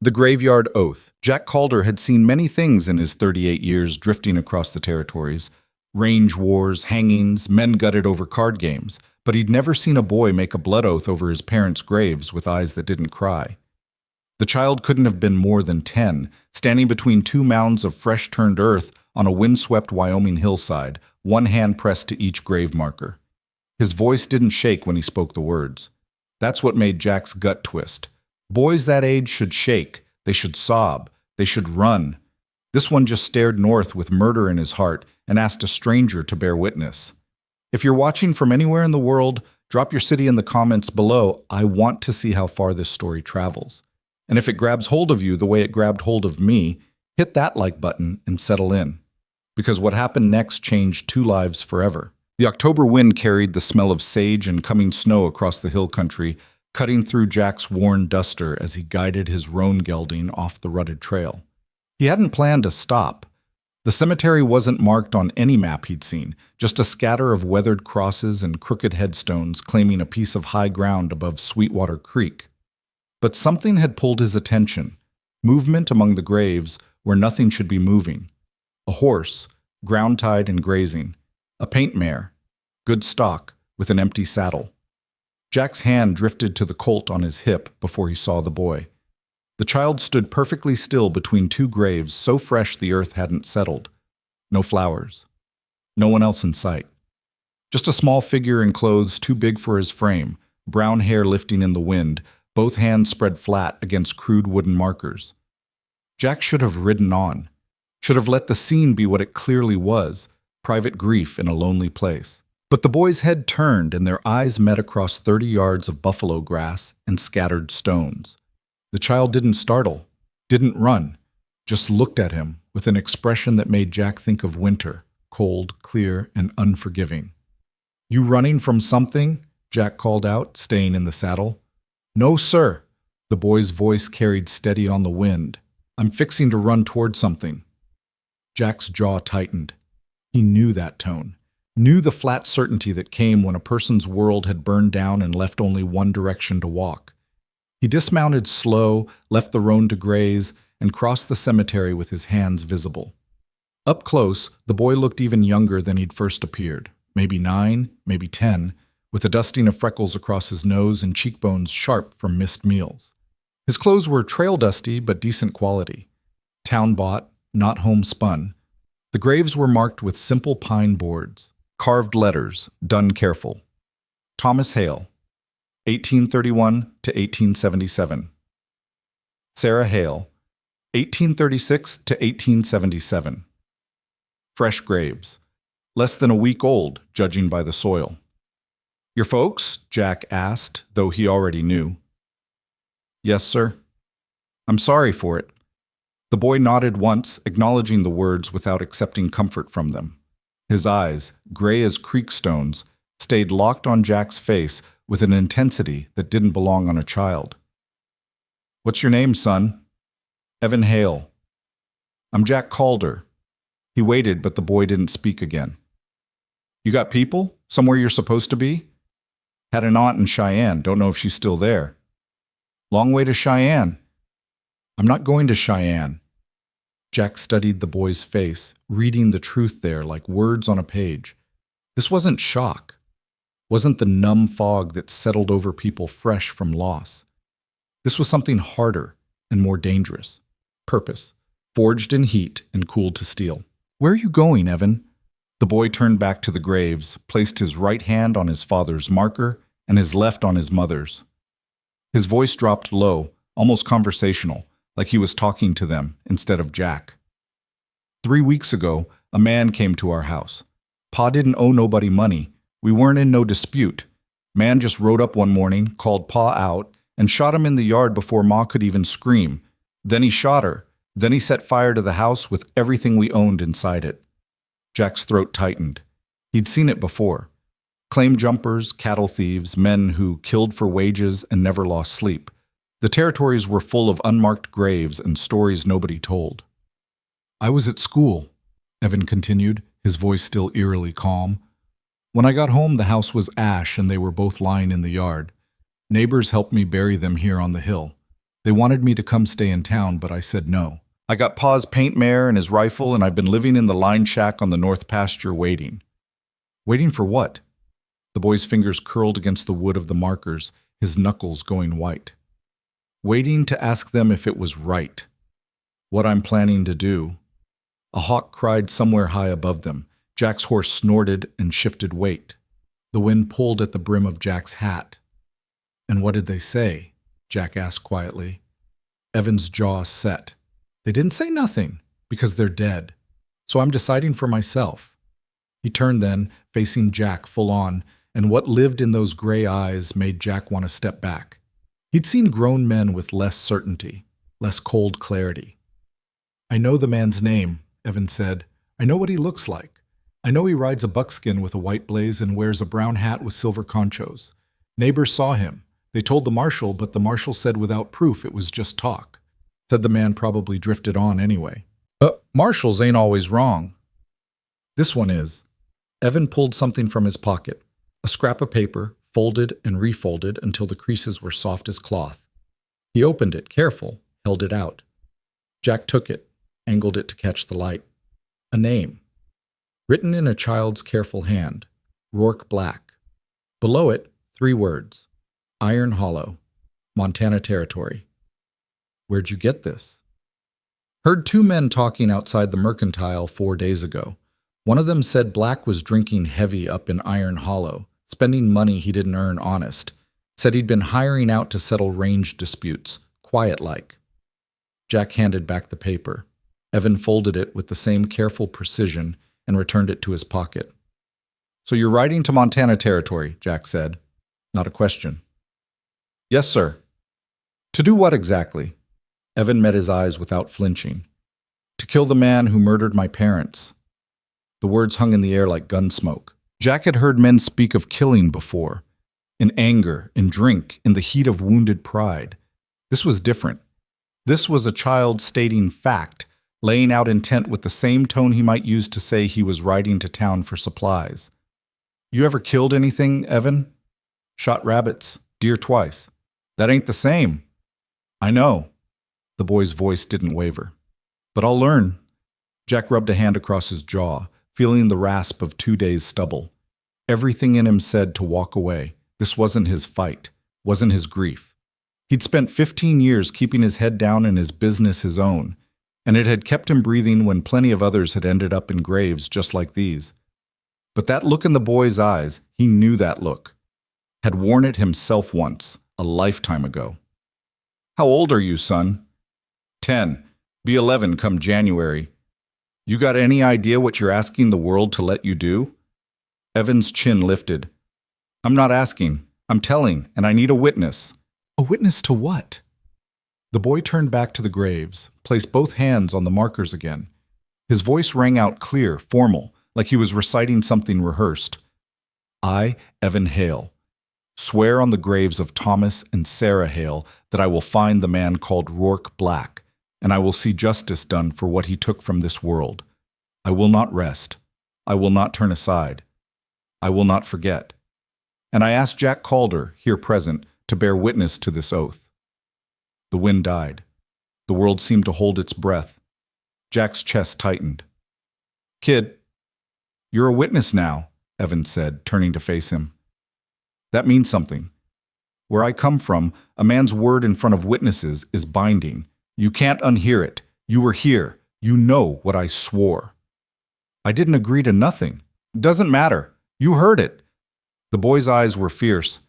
The Graveyard Oath. Jack Calder had seen many things in his 38 years drifting across the territories. Range wars, hangings, men gutted over card games. But he'd never seen a boy make a blood oath over his parents' graves with eyes that didn't cry. The child couldn't have been more than 10, standing between two mounds of fresh-turned earth on a windswept Wyoming hillside, one hand pressed to each grave marker. His voice didn't shake when he spoke the words. That's what made Jack's gut twist. Boys that age should shake, they should sob, they should run. This one just stared north with murder in his heart and asked a stranger to bear witness. If you're watching from anywhere in the world, drop your city in the comments below. I want to see how far this story travels. And if it grabs hold of you the way it grabbed hold of me, hit that like button and settle in. Because what happened next changed two lives forever. The October wind carried the smell of sage and coming snow across the hill country, cutting through Jack's worn duster as he guided his roan gelding off the rutted trail. He hadn't planned to stop. The cemetery wasn't marked on any map he'd seen, just a scatter of weathered crosses and crooked headstones claiming a piece of high ground above Sweetwater Creek. But something had pulled his attention. Movement among the graves where nothing should be moving. A horse, ground-tied and grazing. A paint mare, good stock, with an empty saddle. Jack's hand drifted to the colt on his hip before he saw the boy. The child stood perfectly still between two graves so fresh the earth hadn't settled. No flowers. No one else in sight. Just a small figure in clothes too big for his frame, brown hair lifting in the wind, both hands spread flat against crude wooden markers. Jack should have ridden on. Should have let the scene be what it clearly was, private grief in a lonely place. But the boy's head turned and their eyes met across 30 yards of buffalo grass and scattered stones. The child didn't startle, didn't run, just looked at him with an expression that made Jack think of winter, cold, clear, and unforgiving. "You running from something?" Jack called out, staying in the saddle. "No, sir." The boy's voice carried steady on the wind. "I'm fixing to run toward something." Jack's jaw tightened. He knew that tone. Knew the flat certainty that came when a person's world had burned down and left only one direction to walk. He dismounted slow, left the roan to graze, and crossed the cemetery with his hands visible. Up close, the boy looked even younger than he'd first appeared, maybe 9, maybe 10, with a dusting of freckles across his nose and cheekbones sharp from missed meals. His clothes were trail dusty but decent quality. Town-bought, not homespun. The graves were marked with simple pine boards. Carved letters, done careful. Thomas Hale, 1831 to 1877. Sarah Hale, 1836 to 1877. Fresh graves, less than a week old, judging by the soil. "Your folks?" Jack asked, though he already knew. "Yes, sir." "I'm sorry for it." The boy nodded once, acknowledging the words without accepting comfort from them. His eyes, gray as creek stones, stayed locked on Jack's face with an intensity that didn't belong on a child. "What's your name, son?" "Evan Hale." "I'm Jack Calder." He waited, but the boy didn't speak again. "You got people? Somewhere you're supposed to be?" "Had an aunt in Cheyenne. Don't know if she's still there." "Long way to Cheyenne." "I'm not going to Cheyenne." Jack studied the boy's face, reading the truth there like words on a page. This wasn't shock. Wasn't the numb fog that settled over people fresh from loss. This was something harder and more dangerous. Purpose, forged in heat and cooled to steel. "Where are you going, Evan?" The boy turned back to the graves, placed his right hand on his father's marker and his left on his mother's. His voice dropped low, almost conversational, like he was talking to them instead of Jack. 3 weeks ago, a man came to our house. Pa didn't owe nobody money. We weren't in no dispute. Man just rode up one morning, called Pa out, and shot him in the yard before Ma could even scream. Then he shot her. Then he set fire to the house with everything we owned inside it. Jack's throat tightened. He'd seen it before. Claim jumpers, cattle thieves, men who killed for wages and never lost sleep. The territories were full of unmarked graves and stories nobody told. "I was at school," Evan continued, his voice still eerily calm. "When I got home, the house was ash and they were both lying in the yard. Neighbors helped me bury them here on the hill. They wanted me to come stay in town, but I said no. I got Pa's paint mare and his rifle, and I've been living in the line shack on the north pasture waiting. Waiting for what? The boy's fingers curled against the wood of the markers, his knuckles going white. Waiting to ask them if it was right. What I'm planning to do. A hawk cried somewhere high above them. Jack's horse snorted and shifted weight. The wind pulled at the brim of Jack's hat. And what did they say? Jack asked quietly. Evan's jaw set. They didn't say nothing, because they're dead. So I'm deciding for myself. He turned then, facing Jack full on, and what lived in those gray eyes made Jack want to step back. He'd seen grown men with less certainty, less cold clarity. I know the man's name, Evan said. I know what he looks like. I know he rides a buckskin with a white blaze and wears a brown hat with silver conchos. Neighbors saw him. They told the marshal, but the marshal said without proof it was just talk. Said the man probably drifted on anyway. Marshals ain't always wrong. This one is. Evan pulled something from his pocket, a scrap of paper, folded and refolded until the creases were soft as cloth. He opened it, careful, held it out. Jack took it, angled it to catch the light. A name. Written in a child's careful hand. Rourke Black. Below it, 3 words. Iron Hollow, Montana Territory. Where'd you get this? Heard 2 men talking outside the Mercantile 4 days ago. One of them said Black was drinking heavy up in Iron Hollow, spending money he didn't earn honest. Said he'd been hiring out to settle range disputes, quiet-like. Jack handed back the paper. Evan folded it with the same careful precision and returned it to his pocket. So you're riding to Montana Territory, Jack said. Not a question. Yes, sir. To do what exactly? Evan met his eyes without flinching. To kill the man who murdered my parents. The words hung in the air like gun smoke. Jack had heard men speak of killing before. In anger, in drink, in the heat of wounded pride. This was different. This was a child stating fact, laying out intent with the same tone he might use to say he was riding to town for supplies. You ever killed anything, Evan? Shot rabbits, deer twice. That ain't the same. I know. The boy's voice didn't waver. But I'll learn. Jack rubbed a hand across his jaw, feeling the rasp of 2 days' stubble. Everything in him said to walk away. This wasn't his fight, wasn't his grief. He'd spent 15 years keeping his head down and his business his own, and it had kept him breathing when plenty of others had ended up in graves just like these. But that look in the boy's eyes, he knew that look. Had worn it himself once, a lifetime ago. How old are you, son? 10. Be 11 come January. You got any idea what you're asking the world to let you do? Evan's chin lifted. I'm not asking. I'm telling, and I need a witness. A witness to what? The boy turned back to the graves, placed both hands on the markers again. His voice rang out clear, formal, like he was reciting something rehearsed. I, Evan Hale, swear on the graves of Thomas and Sarah Hale that I will find the man called Rourke Black, and I will see justice done for what he took from this world. I will not rest. I will not turn aside. I will not forget. And I ask Jack Calder, here present, to bear witness to this oath. The wind died. The world seemed to hold its breath. Jack's chest tightened. Kid, you're a witness now, Evan said, turning to face him. That means something. Where I come from, a man's word in front of witnesses is binding. You can't unhear it. You were here. You know what I swore. I didn't agree to nothing. It doesn't matter. You heard it. The boy's eyes were fierce.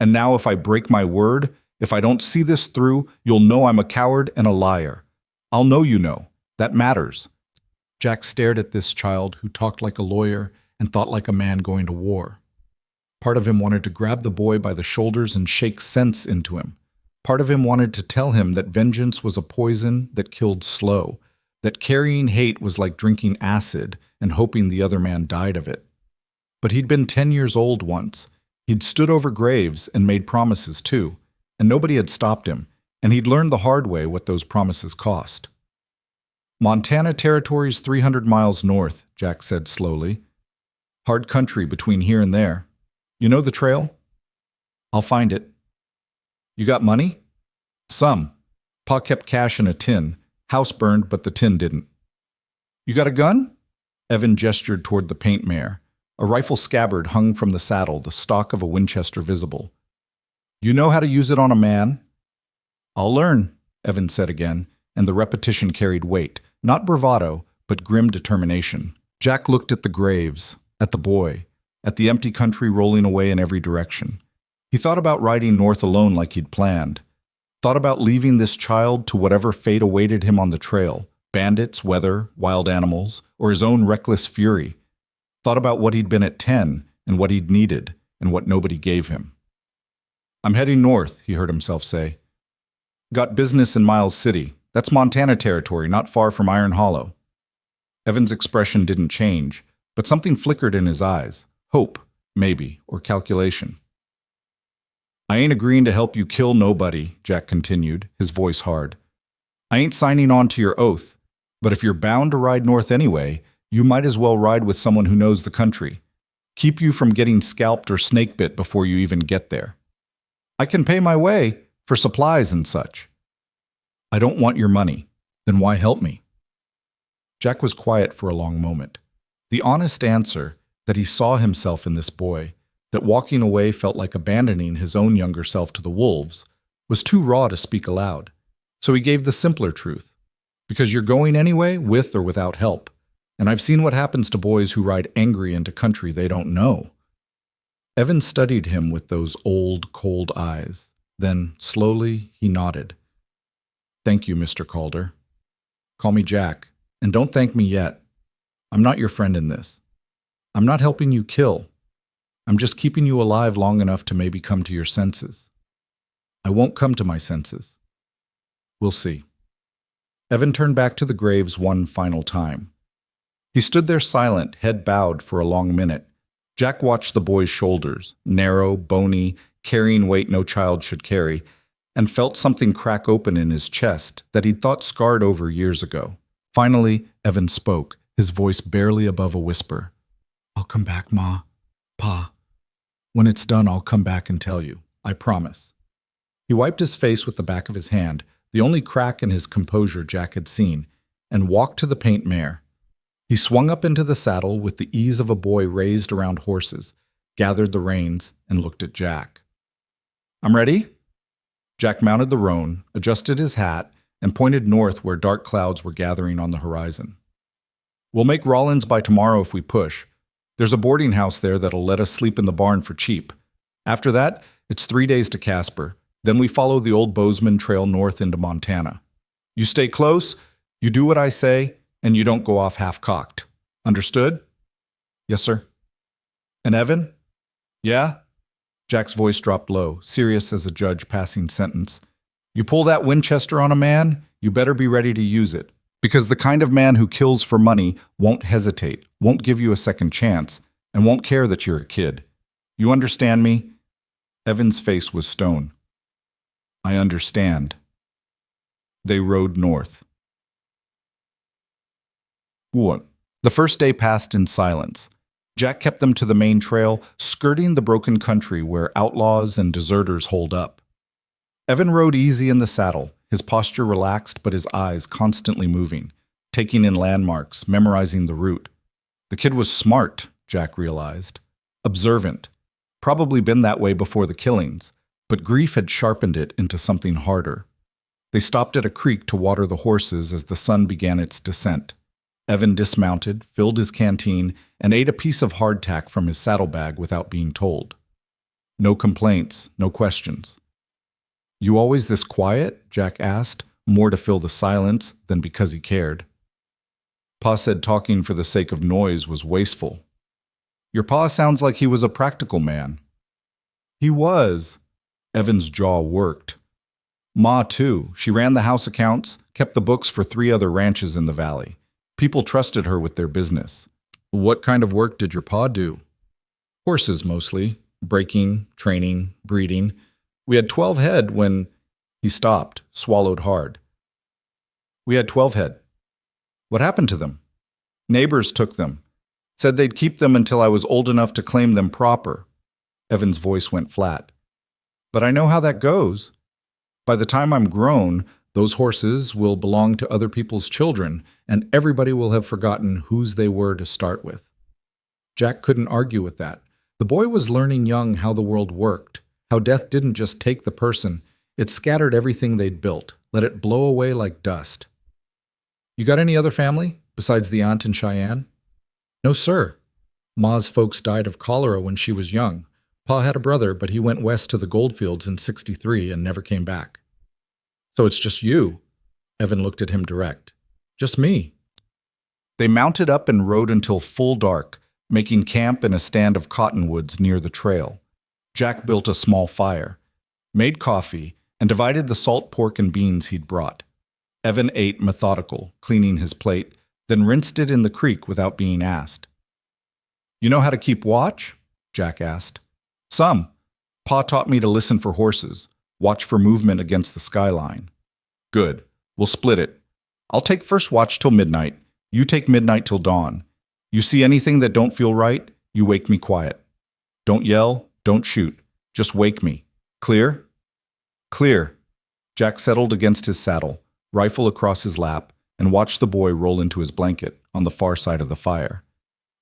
And now if I break my word, if I don't see this through, you'll know I'm a coward and a liar. I'll know you know. That matters. Jack stared at this child who talked like a lawyer and thought like a man going to war. Part of him wanted to grab the boy by the shoulders and shake sense into him. Part of him wanted to tell him that vengeance was a poison that killed slow, that carrying hate was like drinking acid and hoping the other man died of it. But he'd been 10 years old once. He'd stood over graves and made promises too, and nobody had stopped him, and he'd learned the hard way what those promises cost. Montana Territory's 300 miles north, Jack said slowly. Hard country between here and there. You know the trail? I'll find it. You got money? Some. Pa kept cash in a tin. House burned, but the tin didn't. You got a gun? Evan gestured toward the paint mare. A rifle scabbard hung from the saddle, the stock of a Winchester visible. You know how to use it on a man? I'll learn, Evan said again, and the repetition carried weight, not bravado, but grim determination. Jack looked at the graves, at the boy, at the empty country rolling away in every direction. He thought about riding north alone like he'd planned. Thought about leaving this child to whatever fate awaited him on the trail, bandits, weather, wild animals, or his own reckless fury. Thought about what he'd been at 10 and what he'd needed and what nobody gave him. I'm heading north, he heard himself say. Got business in Miles City. That's Montana territory, not far from Iron Hollow. Evan's expression didn't change, but something flickered in his eyes. Hope, maybe, or calculation. I ain't agreeing to help you kill nobody, Jack continued, his voice hard. I ain't signing on to your oath, but if you're bound to ride north anyway, you might as well ride with someone who knows the country. Keep you from getting scalped or snakebit before you even get there. I can pay my way for supplies and such. I don't want your money. Then why help me? Jack was quiet for a long moment. The honest answer, that he saw himself in this boy, that walking away felt like abandoning his own younger self to the wolves, was too raw to speak aloud. So he gave the simpler truth. Because you're going anyway, with or without help. And I've seen what happens to boys who ride angry into country they don't know. Evan studied him with those old, cold eyes. Then, slowly, he nodded. Thank you, Mr. Calder. Call me Jack, and don't thank me yet. I'm not your friend in this. I'm not helping you kill. I'm just keeping you alive long enough to maybe come to your senses. I won't come to my senses. We'll see. Evan turned back to the graves one final time. He stood there silent, head bowed for a long minute. Jack watched the boy's shoulders, narrow, bony, carrying weight no child should carry, and felt something crack open in his chest that he'd thought scarred over years ago. Finally, Evan spoke, his voice barely above a whisper. I'll come back, Ma. Pa. When it's done, I'll come back and tell you. I promise. He wiped his face with the back of his hand, the only crack in his composure Jack had seen, and walked to the paint mare. He swung up into the saddle with the ease of a boy raised around horses, gathered the reins, and looked at Jack. I'm ready? Jack mounted the roan, adjusted his hat, and pointed north where dark clouds were gathering on the horizon. We'll make Rollins by tomorrow if we push. There's a boarding house there that'll let us sleep in the barn for cheap. After that, it's 3 days to Casper. Then we follow the old Bozeman Trail north into Montana. You stay close, you do what I say, and you don't go off half-cocked. Understood? Yes, sir. And Evan? Yeah? Jack's voice dropped low, serious as a judge passing sentence. You pull that Winchester on a man, you better be ready to use it. Because the kind of man who kills for money won't hesitate, won't give you a second chance, and won't care that you're a kid. You understand me? Evan's face was stone. I understand. They rode north. What? The first day passed in silence. Jack kept them to the main trail, skirting the broken country where outlaws and deserters holed up. Evan rode easy in the saddle, his posture relaxed but his eyes constantly moving, taking in landmarks, memorizing the route. The kid was smart, Jack realized. Observant. Probably been that way before the killings, but grief had sharpened it into something harder. They stopped at a creek to water the horses as the sun began its descent. Evan dismounted, filled his canteen, and ate a piece of hardtack from his saddlebag without being told. No complaints, no questions. You always this quiet? Jack asked, more to fill the silence than because he cared. Pa said talking for the sake of noise was wasteful. Your pa sounds like he was a practical man. He was. Evan's jaw worked. Ma, too. She ran the house accounts, kept the books for 3 other ranches in the valley. People trusted her with their business. What kind of work did your pa do? Horses, mostly. Breaking, training, breeding. We had 12 head when... He stopped, swallowed hard. We had 12 head. What happened to them? Neighbors took them. Said they'd keep them until I was old enough to claim them proper. Evan's voice went flat. But I know how that goes. By the time I'm grown, Those horses will belong to other people's children, and everybody will have forgotten whose they were to start with. Jack couldn't argue with that. The boy was learning young how the world worked, how death didn't just take the person, it scattered everything they'd built, let it blow away like dust. You got any other family, besides the aunt in Cheyenne? No, sir. Ma's folks died of cholera when she was young. Pa had a brother, but he went west to the goldfields in '63 and never came back. So it's just you? Evan looked at him direct. Just me. They mounted up and rode until full dark, making camp in a stand of cottonwoods near the trail. Jack built a small fire, made coffee, and divided the salt pork and beans he'd brought. Evan ate methodical, cleaning his plate, then rinsed it in the creek without being asked. You know how to keep watch? Jack asked. Some. Pa taught me to listen for horses, watch for movement against the skyline. Good. We'll split it. I'll take first watch till midnight. You take midnight till dawn. You see anything that don't feel right, you wake me quiet. Don't yell, don't shoot. Just wake me. Clear? Clear. Jack settled against his saddle, rifle across his lap, and watched the boy roll into his blanket on the far side of the fire.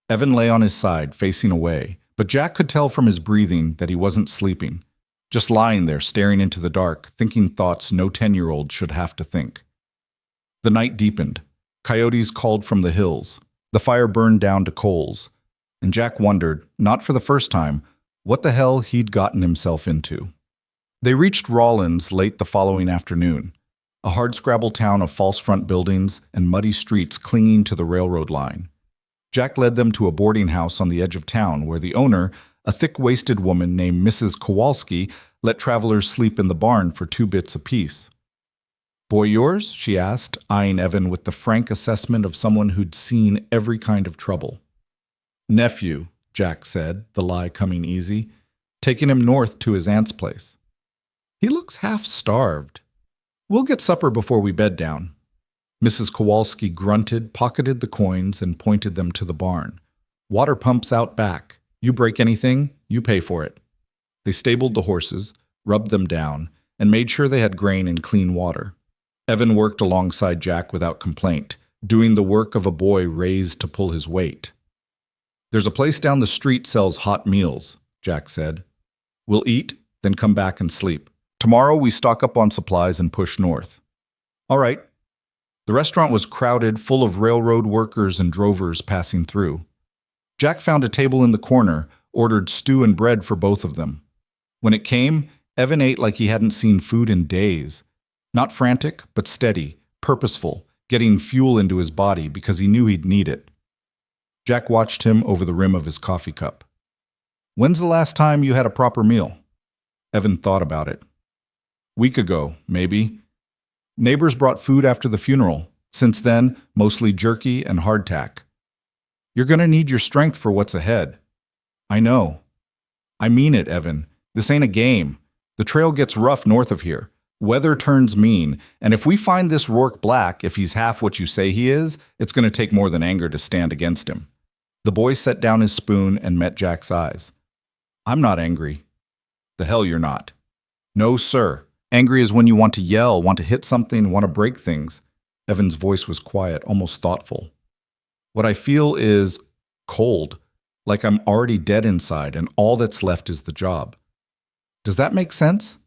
Evan lay on his side, facing away, but Jack could tell from his breathing that he wasn't sleeping, just lying there staring into the dark, thinking thoughts no 10-year-old should have to think. The night deepened. Coyotes called from the hills. The fire burned down to coals, and Jack wondered, not for the first time, what the hell he'd gotten himself into. They reached Rawlins late the following afternoon, a hardscrabble town of false front buildings and muddy streets clinging to the railroad line. Jack led them to a boarding house on the edge of town where the owner, a thick-waisted woman named Mrs. Kowalski, let travelers sleep in the barn for 2 bits apiece. Boy yours? She asked, eyeing Evan with the frank assessment of someone who'd seen every kind of trouble. Nephew, Jack said, the lie coming easy, taking him north to his aunt's place. He looks half-starved. We'll get supper before we bed down. Mrs. Kowalski grunted, pocketed the coins, and pointed them to the barn. Water pumps out back. You break anything, you pay for it. They stabled the horses, rubbed them down, and made sure they had grain and clean water. Evan worked alongside Jack without complaint, doing the work of a boy raised to pull his weight. There's a place down the street sells hot meals, Jack said. We'll eat, then come back and sleep. Tomorrow we stock up on supplies and push north. All right. The restaurant was crowded, full of railroad workers and drovers passing through. Jack found a table in the corner, ordered stew and bread for both of them. When it came, Evan ate like he hadn't seen food in days. Not frantic, but steady, purposeful, getting fuel into his body because he knew he'd need it. Jack watched him over the rim of his coffee cup. When's the last time you had a proper meal? Evan thought about it. Week ago, maybe. Neighbors brought food after the funeral. Since then, mostly jerky and hardtack. You're going to need your strength for what's ahead. I know. I mean it, Evan. This ain't a game. The trail gets rough north of here. Weather turns mean, and if we find this Rourke Black, if he's half what you say he is, it's going to take more than anger to stand against him. The boy set down his spoon and met Jack's eyes. I'm not angry. The hell you're not. No, sir. Angry is when you want to yell, want to hit something, want to break things. Evan's voice was quiet, almost thoughtful. What I feel is cold, like I'm already dead inside and all that's left is the job. Does that make sense?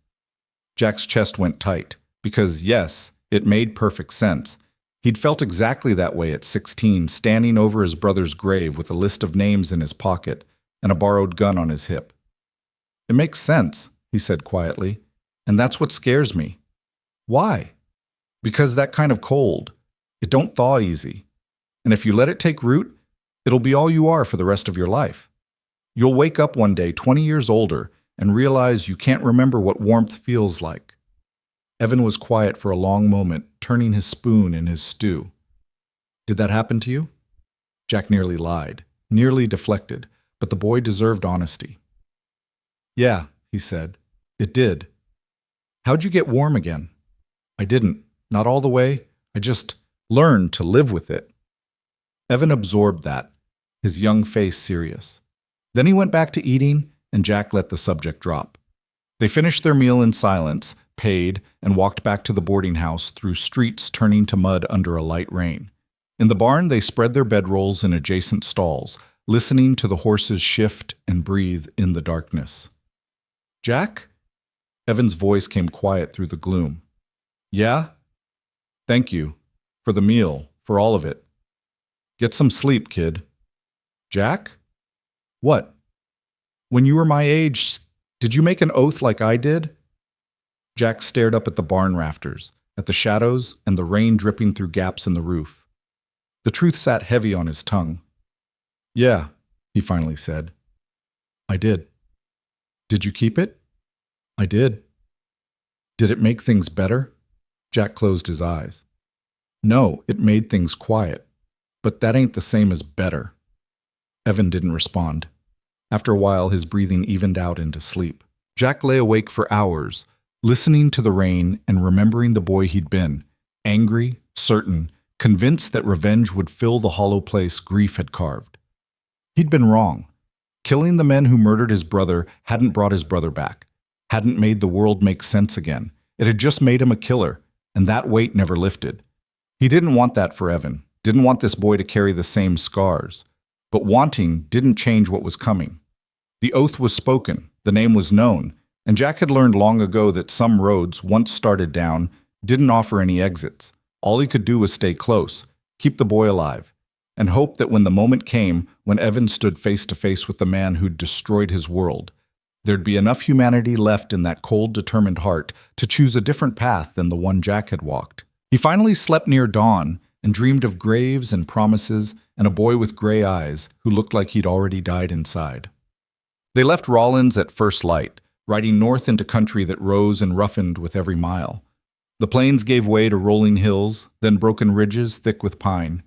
Jack's chest went tight, because yes, it made perfect sense. He'd felt exactly that way at 16, standing over his brother's grave with a list of names in his pocket and a borrowed gun on his hip. It makes sense, he said quietly, and that's what scares me. Why? Because that kind of cold, it don't thaw easy. And if you let it take root, it'll be all you are for the rest of your life. You'll wake up one day 20 years older and realize you can't remember what warmth feels like. Evan was quiet for a long moment, turning his spoon in his stew. Did that happen to you? Jack nearly lied, nearly deflected, but the boy deserved honesty. Yeah, he said. It did. How'd you get warm again? I didn't. Not all the way. I just learned to live with it. Evan absorbed that, his young face serious. Then he went back to eating, and Jack let the subject drop. They finished their meal in silence, paid, and walked back to the boarding house through streets turning to mud under a light rain. In the barn, they spread their bedrolls in adjacent stalls, listening to the horses shift and breathe in the darkness. "Jack?" Evan's voice came quiet through the gloom. "Yeah? Thank you. For the meal, for all of it. Get some sleep, kid." "Jack? What? When you were my age, did you make an oath like I did?" Jack stared up at the barn rafters, at the shadows and the rain dripping through gaps in the roof. The truth sat heavy on his tongue. "Yeah," he finally said. "I did." "Did you keep it?" "I did." "Did it make things better?" Jack closed his eyes. "No, it made things quiet. But that ain't the same as better." Evan didn't respond. After a while, his breathing evened out into sleep. Jack lay awake for hours, listening to the rain and remembering the boy he'd been, angry, certain, convinced that revenge would fill the hollow place grief had carved. He'd been wrong. Killing the men who murdered his brother hadn't brought his brother back, hadn't made the world make sense again. It had just made him a killer, and that weight never lifted. He didn't want that for Evan, didn't want this boy to carry the same scars. But wanting didn't change what was coming. The oath was spoken, the name was known, and Jack had learned long ago that some roads, once started down, didn't offer any exits. All he could do was stay close, keep the boy alive, and hope that when the moment came, when Evan stood face to face with the man who'd destroyed his world, there'd be enough humanity left in that cold, determined heart to choose a different path than the one Jack had walked. He finally slept near dawn and dreamed of graves and promises and a boy with gray eyes who looked like he'd already died inside. They left Rollins at first light, riding north into country that rose and roughened with every mile. The plains gave way to rolling hills, then broken ridges thick with pine.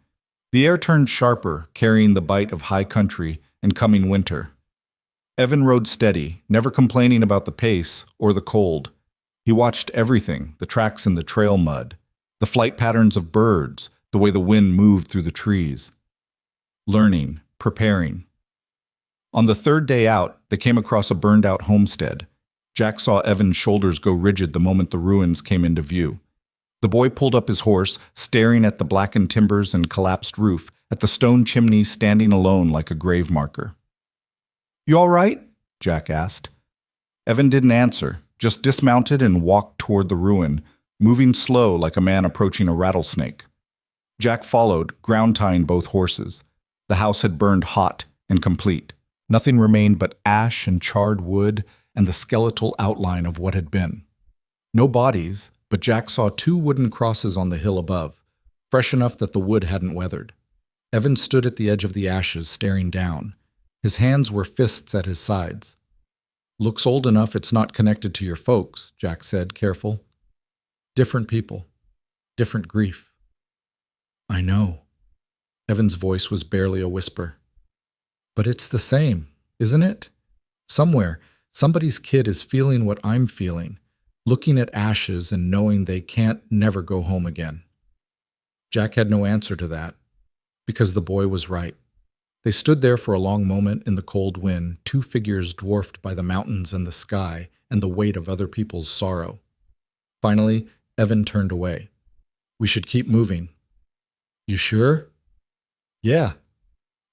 The air turned sharper, carrying the bite of high country and coming winter. Evan rode steady, never complaining about the pace or the cold. He watched everything, the tracks in the trail mud, the flight patterns of birds, the way the wind moved through the trees. Learning, preparing. On the third day out, they came across a burned-out homestead. Jack saw Evan's shoulders go rigid the moment the ruins came into view. The boy pulled up his horse, staring at the blackened timbers and collapsed roof, at the stone chimney standing alone like a grave marker. "You all right?" Jack asked. Evan didn't answer, just dismounted and walked toward the ruin, moving slow like a man approaching a rattlesnake. Jack followed, ground-tying both horses. The house had burned hot and complete. Nothing remained but ash and charred wood and the skeletal outline of what had been. No bodies, but Jack saw 2 wooden crosses on the hill above, fresh enough that the wood hadn't weathered. Evan stood at the edge of the ashes, staring down. His hands were fists at his sides. "Looks old enough it's not connected to your folks," Jack said, careful. "Different people. Different grief." "I know." Evan's voice was barely a whisper. "But it's the same, isn't it? Somewhere, somebody's kid is feeling what I'm feeling, looking at ashes and knowing they can't never go home again." Jack had no answer to that, because the boy was right. They stood there for a long moment in the cold wind, 2 figures dwarfed by the mountains and the sky and the weight of other people's sorrow. Finally, Evan turned away. "We should keep moving." "You sure?" "Yeah."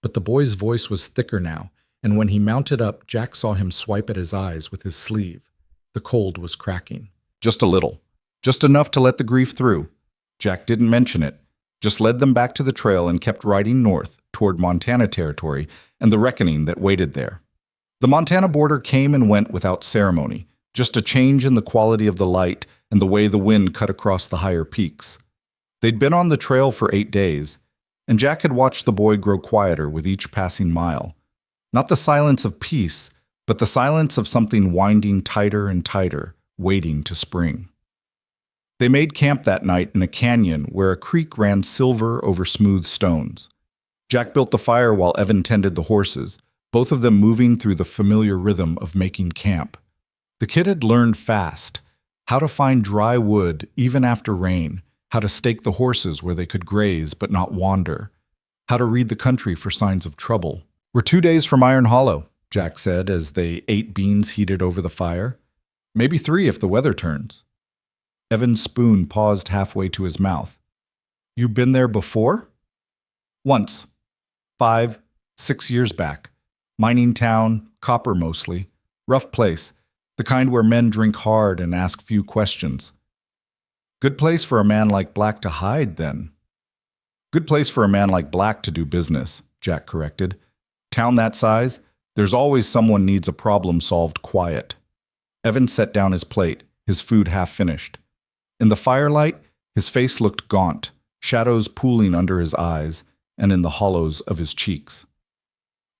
But the boy's voice was thicker now, and when he mounted up, Jack saw him swipe at his eyes with his sleeve. The cold was cracking. "Just a little. Just enough to let the grief through." Jack didn't mention it, just led them back to the trail and kept riding north toward Montana territory and the reckoning that waited there. The Montana border came and went without ceremony, just a change in the quality of the light and the way the wind cut across the higher peaks. They'd been on the trail for 8 days, and Jack had watched the boy grow quieter with each passing mile. Not the silence of peace, but the silence of something winding tighter and tighter, waiting to spring. They made camp that night in a canyon where a creek ran silver over smooth stones. Jack built the fire while Evan tended the horses, both of them moving through the familiar rhythm of making camp. The kid had learned fast how to find dry wood even after rain, how to stake the horses where they could graze but not wander, how to read the country for signs of trouble. "We're 2 days from Iron Hollow," Jack said as they ate beans heated over the fire. "Maybe 3 if the weather turns." Evan's spoon paused halfway to his mouth. "You been there before?" "Once. 5, 6 years back. Mining town, copper mostly. Rough place. The kind where men drink hard and ask few questions." "Good place for a man like Black to hide, then." "Good place for a man like Black to do business," Jack corrected. "Town that size, there's always someone needs a problem solved quiet." Evan set down his plate, his food half finished. In the firelight, his face looked gaunt, shadows pooling under his eyes and in the hollows of his cheeks.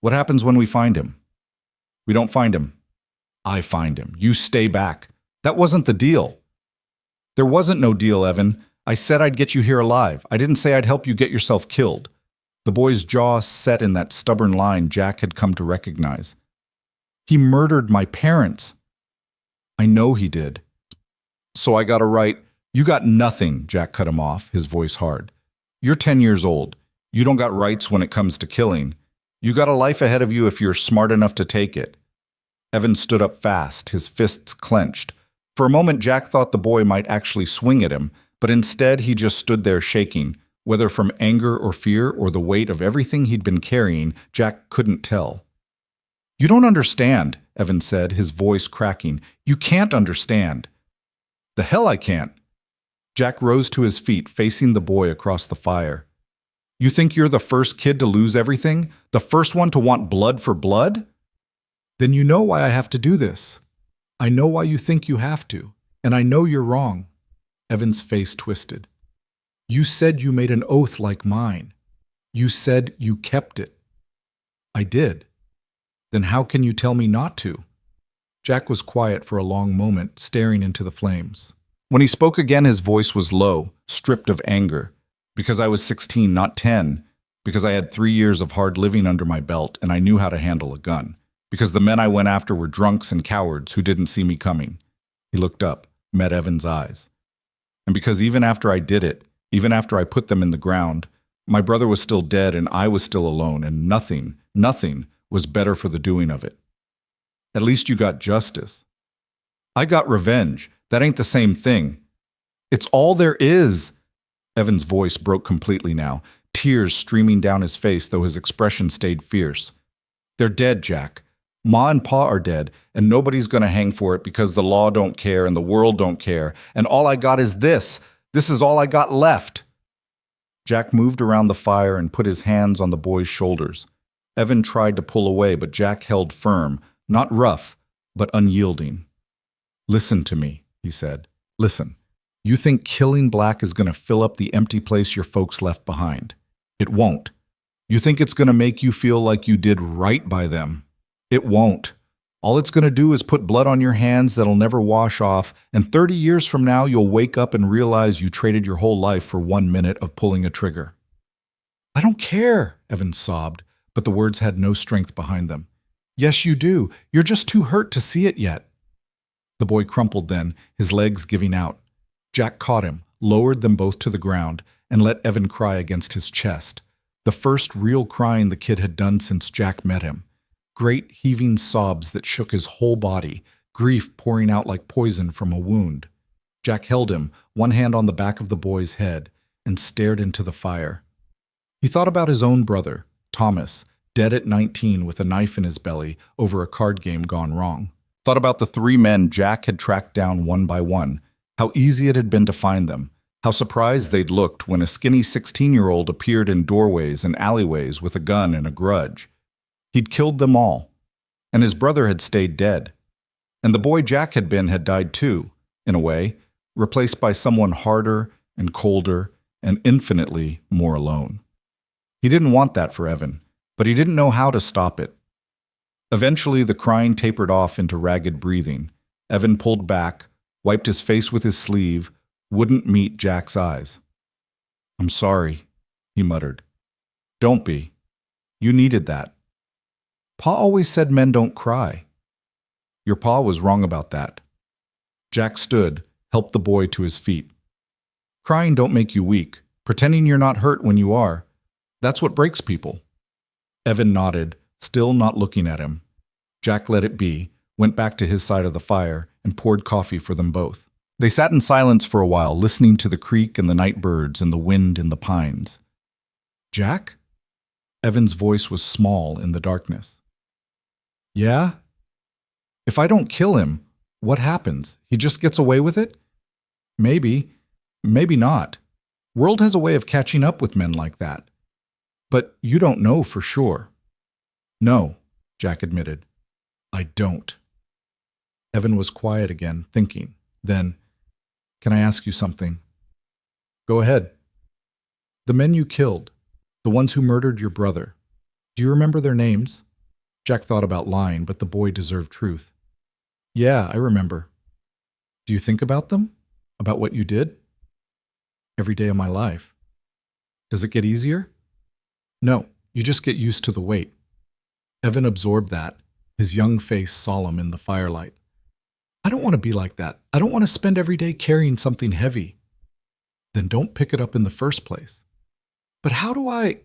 "What happens when we find him?" "We don't find him. I find him. You stay back. That wasn't the deal." "There wasn't no deal, Evan. I said I'd get you here alive. I didn't say I'd help you get yourself killed." The boy's jaw set in that stubborn line Jack had come to recognize. "He murdered my parents." "I know he did. So I got a right—" "You got nothing," Jack cut him off, his voice hard. "You're 10 years old. You don't got rights when it comes to killing. You got a life ahead of you if you're smart enough to take it." Evan stood up fast, his fists clenched. For a moment, Jack thought the boy might actually swing at him, but instead he just stood there shaking. Whether from anger or fear or the weight of everything he'd been carrying, Jack couldn't tell. "You don't understand," Evan said, his voice cracking. "You can't understand." "The hell I can't." Jack rose to his feet, facing the boy across the fire. "You think you're the first kid to lose everything? The first one to want blood for blood? Then you know why I have to do this. I know why you think you have to, and I know you're wrong." Evan's face twisted. "You said you made an oath like mine. You said you kept it." "I did." "Then how can you tell me not to?" Jack was quiet for a long moment, staring into the flames. When he spoke again, his voice was low, stripped of anger. "Because I was 16, not 10. Because I had 3 years of hard living under my belt and I knew how to handle a gun. Because the men I went after were drunks and cowards who didn't see me coming." He looked up, met Evan's eyes. "And because even after I did it, even after I put them in the ground, my brother was still dead and I was still alone, and nothing was better for the doing of it." "At least you got justice." "I got revenge. That ain't the same thing." "It's all there is." Evan's voice broke completely now, tears streaming down his face, though his expression stayed fierce. "They're dead, Jack. Ma and Pa are dead, and nobody's gonna hang for it because the law don't care and the world don't care, and all I got is this. This is all I got left." Jack moved around the fire and put his hands on the boy's shoulders. Evan tried to pull away, but Jack held firm, not rough, but unyielding. "Listen to me," he said. "Listen. You think killing Black is going to fill up the empty place your folks left behind. It won't. You think it's going to make you feel like you did right by them. It won't. All it's going to do is put blood on your hands that'll never wash off, and 30 years from now you'll wake up and realize you traded your whole life for 1 minute of pulling a trigger." "I don't care," Evan sobbed, but the words had no strength behind them. "Yes, you do. You're just too hurt to see it yet." The boy crumpled then, his legs giving out. Jack caught him, lowered them both to the ground, and let Evan cry against his chest. The first real crying the kid had done since Jack met him. Great heaving sobs that shook his whole body, grief pouring out like poison from a wound. Jack held him, one hand on the back of the boy's head, and stared into the fire. He thought about his own brother, Thomas, dead at 19 with a knife in his belly over a card game gone wrong. Thought about the 3 men Jack had tracked down one by one, how easy it had been to find them, how surprised they'd looked when a skinny 16-year-old appeared in doorways and alleyways with a gun and a grudge. He'd killed them all, and his brother had stayed dead. And the boy Jack had been had died too, in a way, replaced by someone harder and colder and infinitely more alone. He didn't want that for Evan, but he didn't know how to stop it. Eventually, the crying tapered off into ragged breathing. Evan pulled back, wiped his face with his sleeve, wouldn't meet Jack's eyes. "I'm sorry," he muttered. "Don't be. You needed that. Pa always said men don't cry." "Your pa was wrong about that." Jack stood, helped the boy to his feet. "Crying don't make you weak. Pretending you're not hurt when you are. That's what breaks people." Evan nodded, still not looking at him. Jack let it be, went back to his side of the fire, and poured coffee for them both. They sat in silence for a while, listening to the creek and the night birds and the wind in the pines. Jack? Evan's voice was small in the darkness. Yeah? If I don't kill him, what happens? He just gets away with it? Maybe. Maybe not. World has a way of catching up with men like that. But you don't know for sure. No, Jack admitted. I don't. Evan was quiet again, thinking. Then, can I ask you something? Go ahead. The men you killed, the ones who murdered your brother, do you remember their names? Jack thought about lying, but the boy deserved truth. Yeah, I remember. Do you think about them? About what you did? Every day of my life. Does it get easier? No, you just get used to the weight. Evan absorbed that, his young face solemn in the firelight. I don't want to be like that. I don't want to spend every day carrying something heavy. Then don't pick it up in the first place. But how do I...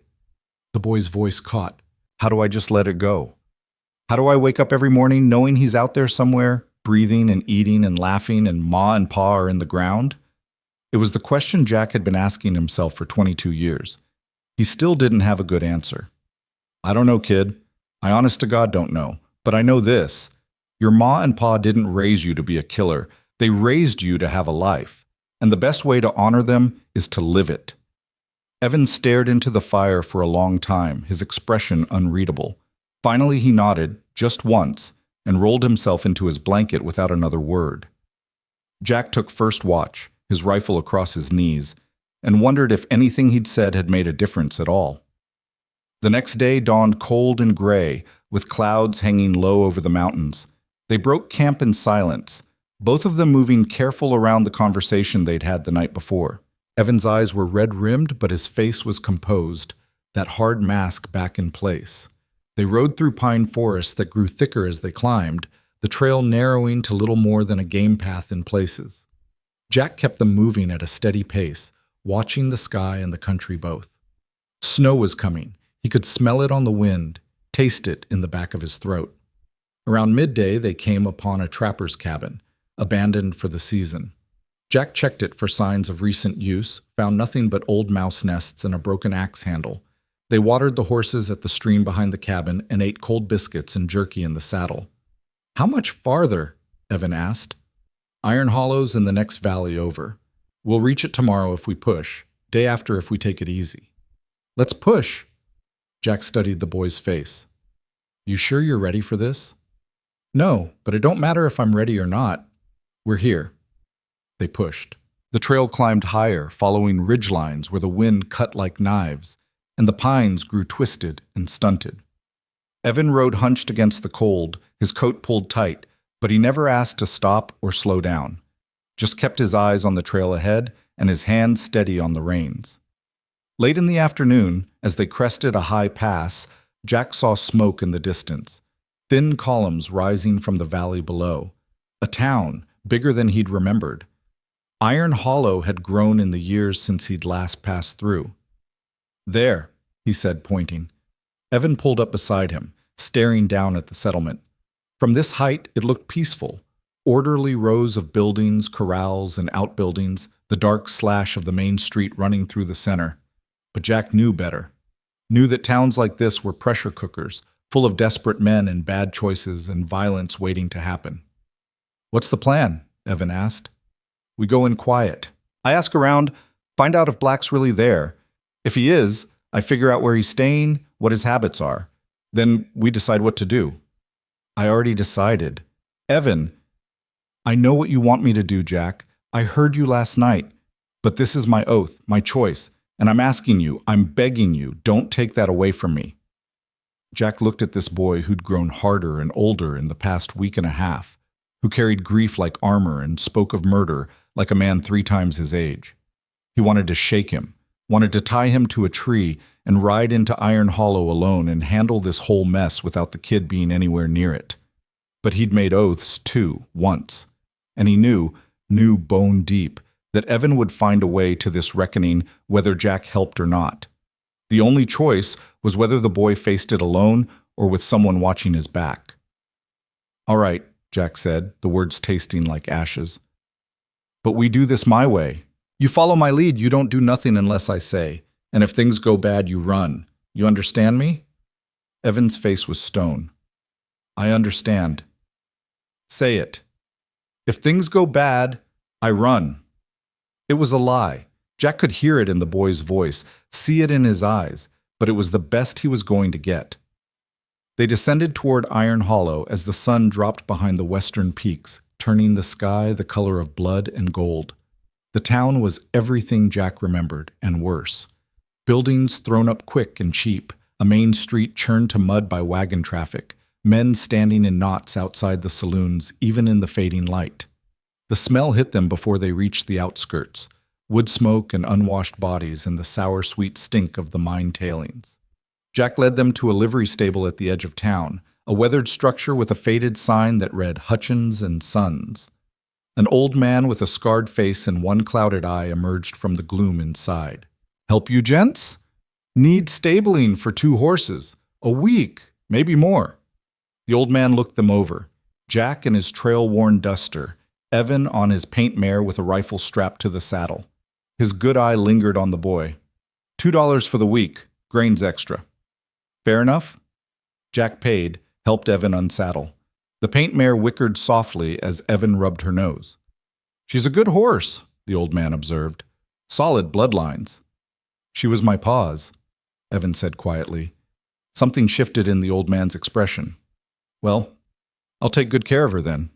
The boy's voice caught. How do I just let it go? How do I wake up every morning knowing he's out there somewhere, breathing and eating and laughing, and Ma and Pa are in the ground? It was the question Jack had been asking himself for 22 years. He still didn't have a good answer. I don't know, kid. I honest to God don't know. But I know this. Your Ma and Pa didn't raise you to be a killer. They raised you to have a life. And the best way to honor them is to live it. Evan stared into the fire for a long time, his expression unreadable. Finally he nodded, just once, and rolled himself into his blanket without another word. Jack took first watch, his rifle across his knees, and wondered if anything he'd said had made a difference at all. The next day dawned cold and gray, with clouds hanging low over the mountains. They broke camp in silence, both of them moving careful around the conversation they'd had the night before. Evan's eyes were red-rimmed, but his face was composed, that hard mask back in place. They rode through pine forests that grew thicker as they climbed, the trail narrowing to little more than a game path in places. Jack kept them moving at a steady pace, watching the sky and the country both. Snow was coming. He could smell it on the wind, taste it in the back of his throat. Around midday, they came upon a trapper's cabin, abandoned for the season. Jack checked it for signs of recent use, found nothing but old mouse nests and a broken axe handle. They watered the horses at the stream behind the cabin and ate cold biscuits and jerky in the saddle. How much farther? Evan asked. Iron Hollow's in the next valley over. We'll reach it tomorrow if we push, day after if we take it easy. Let's push. Jack studied the boy's face. You sure you're ready for this? No, but it don't matter if I'm ready or not. We're here. They pushed. The trail climbed higher, following ridgelines where the wind cut like knives, and the pines grew twisted and stunted. Evan rode hunched against the cold, his coat pulled tight, but he never asked to stop or slow down, just kept his eyes on the trail ahead and his hands steady on the reins. Late in the afternoon, as they crested a high pass, Jack saw smoke in the distance, thin columns rising from the valley below. A town, bigger than he'd remembered. Iron Hollow had grown in the years since he'd last passed through. There, he said, pointing. Evan pulled up beside him, staring down at the settlement. From this height, it looked peaceful. Orderly rows of buildings, corrals, and outbuildings, the dark slash of the main street running through the center. But Jack knew better. Knew that towns like this were pressure cookers, full of desperate men and bad choices and violence waiting to happen. What's the plan? Evan asked. We go in quiet. I ask around, find out if Black's really there. If he is, I figure out where he's staying, what his habits are. Then we decide what to do. I already decided. Evan, I know what you want me to do, Jack. I heard you last night. But this is my oath, my choice. And I'm asking you, I'm begging you, don't take that away from me. Jack looked at this boy who'd grown harder and older in the past week and a half, who carried grief like armor and spoke of murder like a man 3 times his age. He wanted to shake him, wanted to tie him to a tree and ride into Iron Hollow alone and handle this whole mess without the kid being anywhere near it. But he'd made oaths, too, once. And he knew bone deep, that Evan would find a way to this reckoning whether Jack helped or not. The only choice was whether the boy faced it alone or with someone watching his back. All right, Jack said, the words tasting like ashes. But we do this my way. You follow my lead, you don't do nothing unless I say. And if things go bad, you run. You understand me? Evan's face was stone. I understand. Say it. If things go bad, I run. It was a lie. Jack could hear it in the boy's voice, see it in his eyes, but it was the best he was going to get. They descended toward Iron Hollow as the sun dropped behind the western peaks, turning the sky the color of blood and gold. The town was everything Jack remembered, and worse. Buildings thrown up quick and cheap, a main street churned to mud by wagon traffic, men standing in knots outside the saloons, even in the fading light. The smell hit them before they reached the outskirts, wood smoke and unwashed bodies and the sour-sweet stink of the mine tailings. Jack led them to a livery stable at the edge of town, a weathered structure with a faded sign that read Hutchins and Sons. An old man with a scarred face and one clouded eye emerged from the gloom inside. Help you, gents? Need stabling for 2 horses. A week, maybe more. The old man looked them over. Jack in his trail-worn duster, Evan on his paint mare with a rifle strapped to the saddle. His good eye lingered on the boy. $2 for the week, grains extra. Fair enough? Jack paid, helped Evan unsaddle. The paint mare whickered softly as Evan rubbed her nose. She's a good horse, the old man observed. Solid bloodlines. She was my pa's, Evan said quietly. Something shifted in the old man's expression. Well, I'll take good care of her then.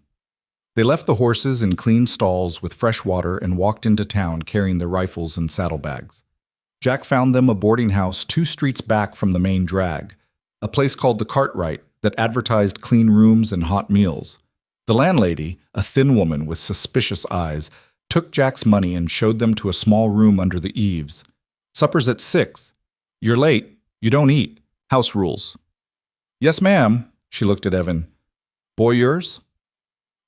They left the horses in clean stalls with fresh water and walked into town carrying their rifles and saddlebags. Jack found them a boarding house 2 streets back from the main drag, a place called the Cartwright that advertised clean rooms and hot meals. The landlady, a thin woman with suspicious eyes, took Jack's money and showed them to a small room under the eaves. Supper's at 6. You're late. You don't eat. House rules. Yes, ma'am. She looked at Evan. Boy yours?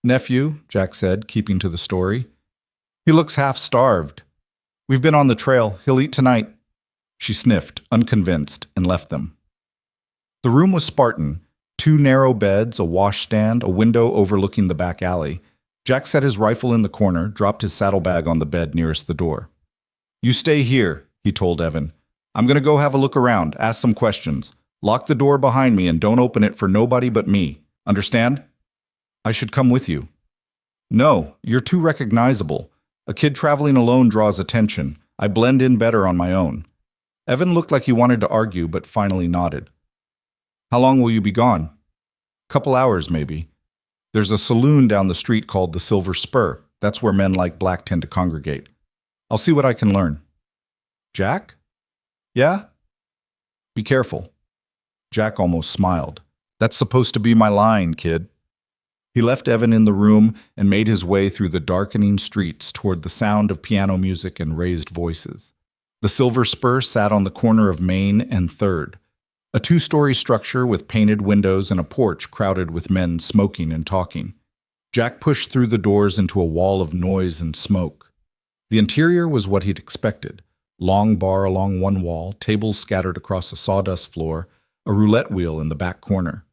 Nephew, Jack said, keeping to the story. He looks half-starved. We've been on the trail. He'll eat tonight. She sniffed, unconvinced, and left them. The room was Spartan. 2 narrow beds, a washstand, a window overlooking the back alley. Jack set his rifle in the corner, dropped his saddlebag on the bed nearest the door. You stay here, he told Evan. I'm going to go have a look around, ask some questions. Lock the door behind me and don't open it for nobody but me. Understand? I should come with you. No, you're too recognizable. A kid traveling alone draws attention. I blend in better on my own. Evan looked like he wanted to argue, but finally nodded. How long will you be gone? Couple hours, maybe. There's a saloon down the street called the Silver Spur. That's where men like Black tend to congregate. I'll see what I can learn. Jack? Yeah? Be careful. Jack almost smiled. That's supposed to be my line, kid. He left Evan in the room and made his way through the darkening streets toward the sound of piano music and raised voices. The Silver Spur sat on the corner of Main and 3rd, a 2-story structure with painted windows and a porch crowded with men smoking and talking. Jack pushed through the doors into a wall of noise and smoke. The interior was what he'd expected. Long bar along one wall, tables scattered across a sawdust floor, a roulette wheel in the back corner.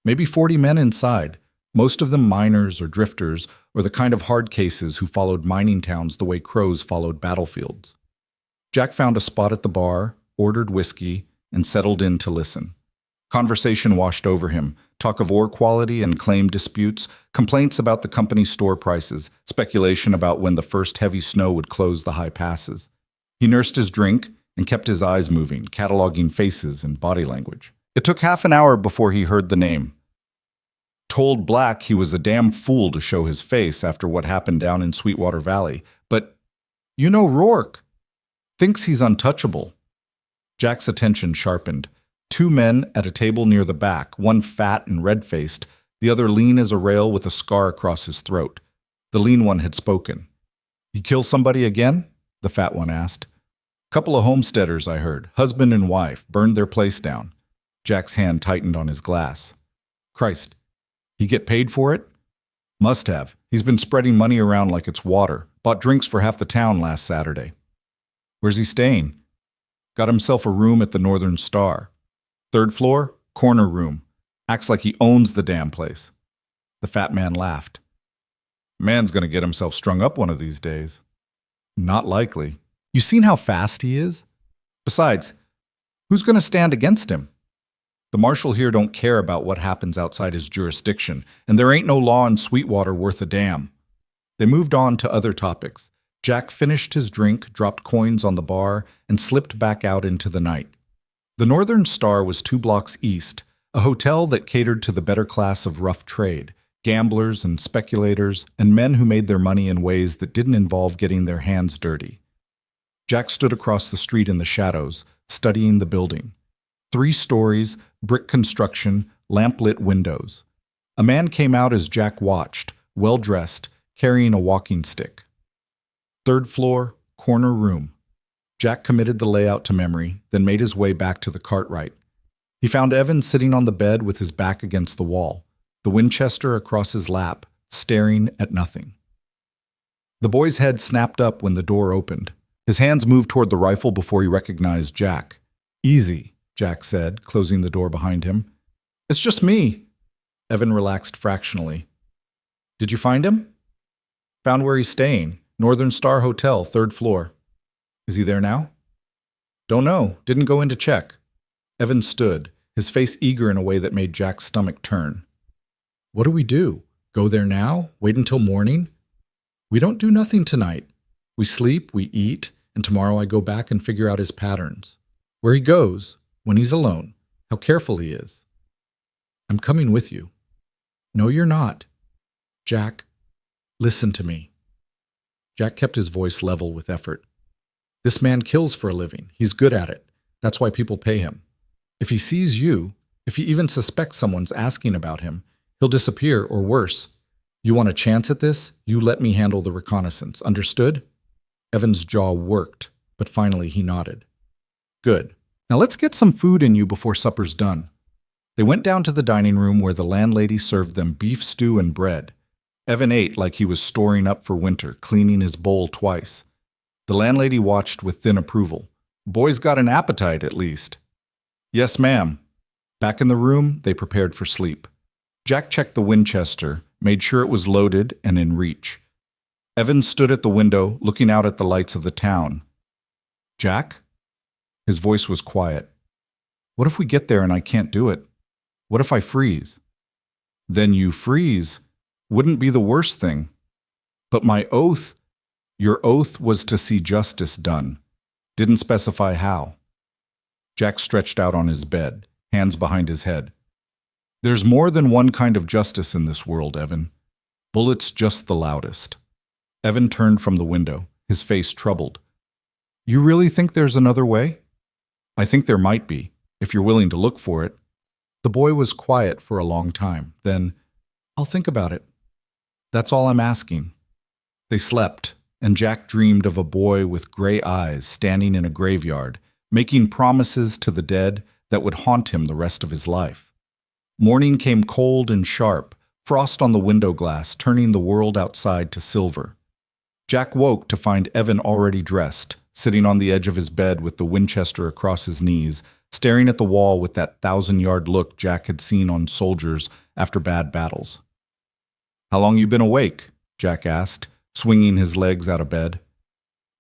Maybe 40 men inside, most of them miners or drifters, or the kind of hard cases who followed mining towns the way crows followed battlefields. Jack found a spot at the bar, ordered whiskey, and settled in to listen. Conversation washed over him, talk of ore quality and claim disputes, complaints about the company's store prices, speculation about when the first heavy snow would close the high passes. He nursed his drink and kept his eyes moving, cataloging faces and body language. It took half an hour before he heard the name. Told Black he was a damn fool to show his face after what happened down in Sweetwater Valley, but you know Rourke. Thinks he's untouchable. Jack's attention sharpened. 2 men at a table near the back, one fat and red-faced, the other lean as a rail with a scar across his throat. The lean one had spoken. "You kill somebody again?" the fat one asked. "Couple of homesteaders, I heard. Husband and wife. Burned their place down." Jack's hand tightened on his glass. "Christ. He get paid for it?" "Must have. He's been spreading money around like it's water. Bought drinks for half the town last Saturday." "Where's he staying?" "Got himself a room at the Northern Star. 3rd floor, corner room. Acts like he owns the damn place." The fat man laughed. Man's gonna get himself strung up one of these days. Not likely. You seen how fast he is? Besides, who's gonna stand against him? The marshal here don't care about what happens outside his jurisdiction, and there ain't no law in Sweetwater worth a damn. They moved on to other topics. Jack finished his drink, dropped coins on the bar, and slipped back out into the night. The Northern Star was 2 blocks east, a hotel that catered to the better class of rough trade, gamblers and speculators, and men who made their money in ways that didn't involve getting their hands dirty. Jack stood across the street in the shadows, studying the building. 3 stories, brick construction, lamp-lit windows. A man came out as Jack watched, well-dressed, carrying a walking stick. 3rd floor, corner room. Jack committed the layout to memory, then made his way back to the Cartwright. He found Evan sitting on the bed with his back against the wall, the Winchester across his lap, staring at nothing. The boy's head snapped up when the door opened. His hands moved toward the rifle before he recognized Jack. "Easy," Jack said, closing the door behind him. "It's just me." Evan relaxed fractionally. "Did you find him?" "Found where he's staying. Northern Star Hotel, 3rd floor." "Is he there now?" "Don't know. Didn't go in to check." Evan stood, his face eager in a way that made Jack's stomach turn. "What do we do? Go there now? Wait until morning?" "We don't do nothing tonight. We sleep, we eat, and tomorrow I go back and figure out his patterns. Where he goes, when he's alone, how careful he is." "I'm coming with you." "No, you're not." "Jack, listen to me." Jack kept his voice level with effort. "This man kills for a living. He's good at it. That's why people pay him. If he sees you, if he even suspects someone's asking about him, he'll disappear or worse. You want a chance at this? You let me handle the reconnaissance. Understood?" Evan's jaw worked, but finally he nodded. "Good. Now let's get some food in you before supper's done." They went down to the dining room where the landlady served them beef stew and bread. Evan ate like he was storing up for winter, cleaning his bowl twice. The landlady watched with thin approval. "Boy's got an appetite, at least." "Yes, ma'am." Back in the room, they prepared for sleep. Jack checked the Winchester, made sure it was loaded and in reach. Evan stood at the window, looking out at the lights of the town. "Jack?" His voice was quiet. "What if we get there and I can't do it? What if I freeze?" "Then you freeze. Wouldn't be the worst thing. But my oath, your oath was to see justice done. Didn't specify how." Jack stretched out on his bed, hands behind his head. "There's more than one kind of justice in this world, Evan. Bullets just the loudest." Evan turned from the window, his face troubled. "You really think there's another way?" "I think there might be, if you're willing to look for it." The boy was quiet for a long time. Then, "I'll think about it. That's all I'm asking." They slept, and Jack dreamed of a boy with gray eyes standing in a graveyard, making promises to the dead that would haunt him the rest of his life. Morning came cold and sharp, frost on the window glass, turning the world outside to silver. Jack woke to find Evan already dressed, sitting on the edge of his bed with the Winchester across his knees, staring at the wall with that 1,000-yard look Jack had seen on soldiers after bad battles. "How long you been awake?" Jack asked, swinging his legs out of bed.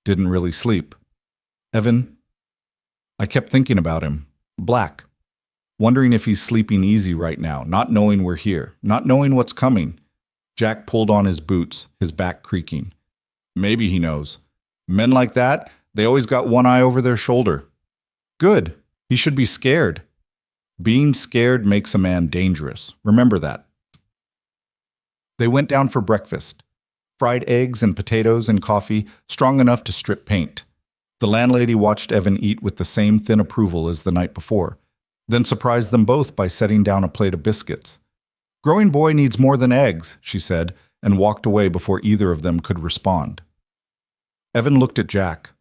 "Didn't really sleep." "Evan?" "I kept thinking about him. Black. Wondering if he's sleeping easy right now, not knowing we're here, not knowing what's coming." Jack pulled on his boots, his back creaking. "Maybe he knows. Men like that, they always got one eye over their shoulder." "Good. He should be scared." "Being scared makes a man dangerous. Remember that." They went down for breakfast. Fried eggs and potatoes and coffee, strong enough to strip paint. The landlady watched Evan eat with the same thin approval as the night before, then surprised them both by setting down a plate of biscuits. "Growing boy needs more than eggs," she said, and walked away before either of them could respond. Evan looked at Jack,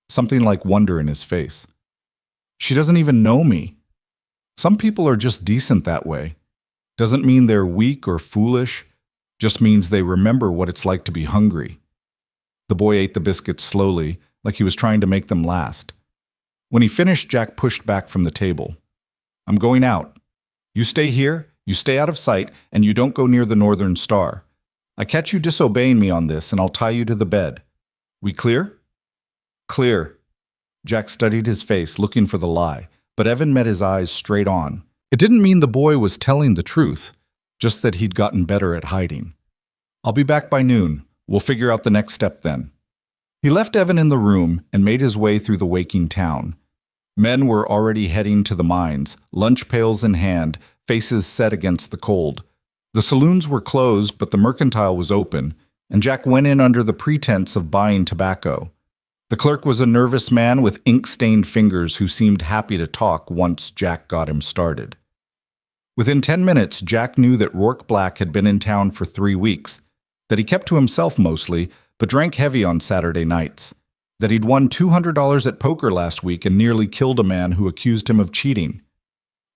something like wonder in his face. "She doesn't even know me. Some people are just decent that way. Doesn't mean they're weak or foolish, just means they remember what it's like to be hungry." The boy ate the biscuits slowly, like he was trying to make them last. When he finished, Jack pushed back from the table. "I'm going out. You stay here, you stay out of sight, and you don't go near the Northern Star. I catch you disobeying me on this, and I'll tie you to the bed. We clear? Clear. Jack studied his face, looking for the lie, but Evan met his eyes straight on. It didn't mean the boy was telling the truth, just that he'd gotten better at hiding. I'll be back by noon. We'll figure out the next step then. He left Evan in the room and made his way through the waking town. Men were already heading to the mines, lunch pails in hand, faces set against the cold. The saloons were closed, but the mercantile was open, and Jack went in under the pretense of buying tobacco. The clerk was a nervous man with ink-stained fingers who seemed happy to talk once Jack got him started. Within 10 minutes, Jack knew that Rourke Black had been in town for 3 weeks, that he kept to himself mostly, but drank heavy on Saturday nights, that he'd won $200 at poker last week and nearly killed a man who accused him of cheating.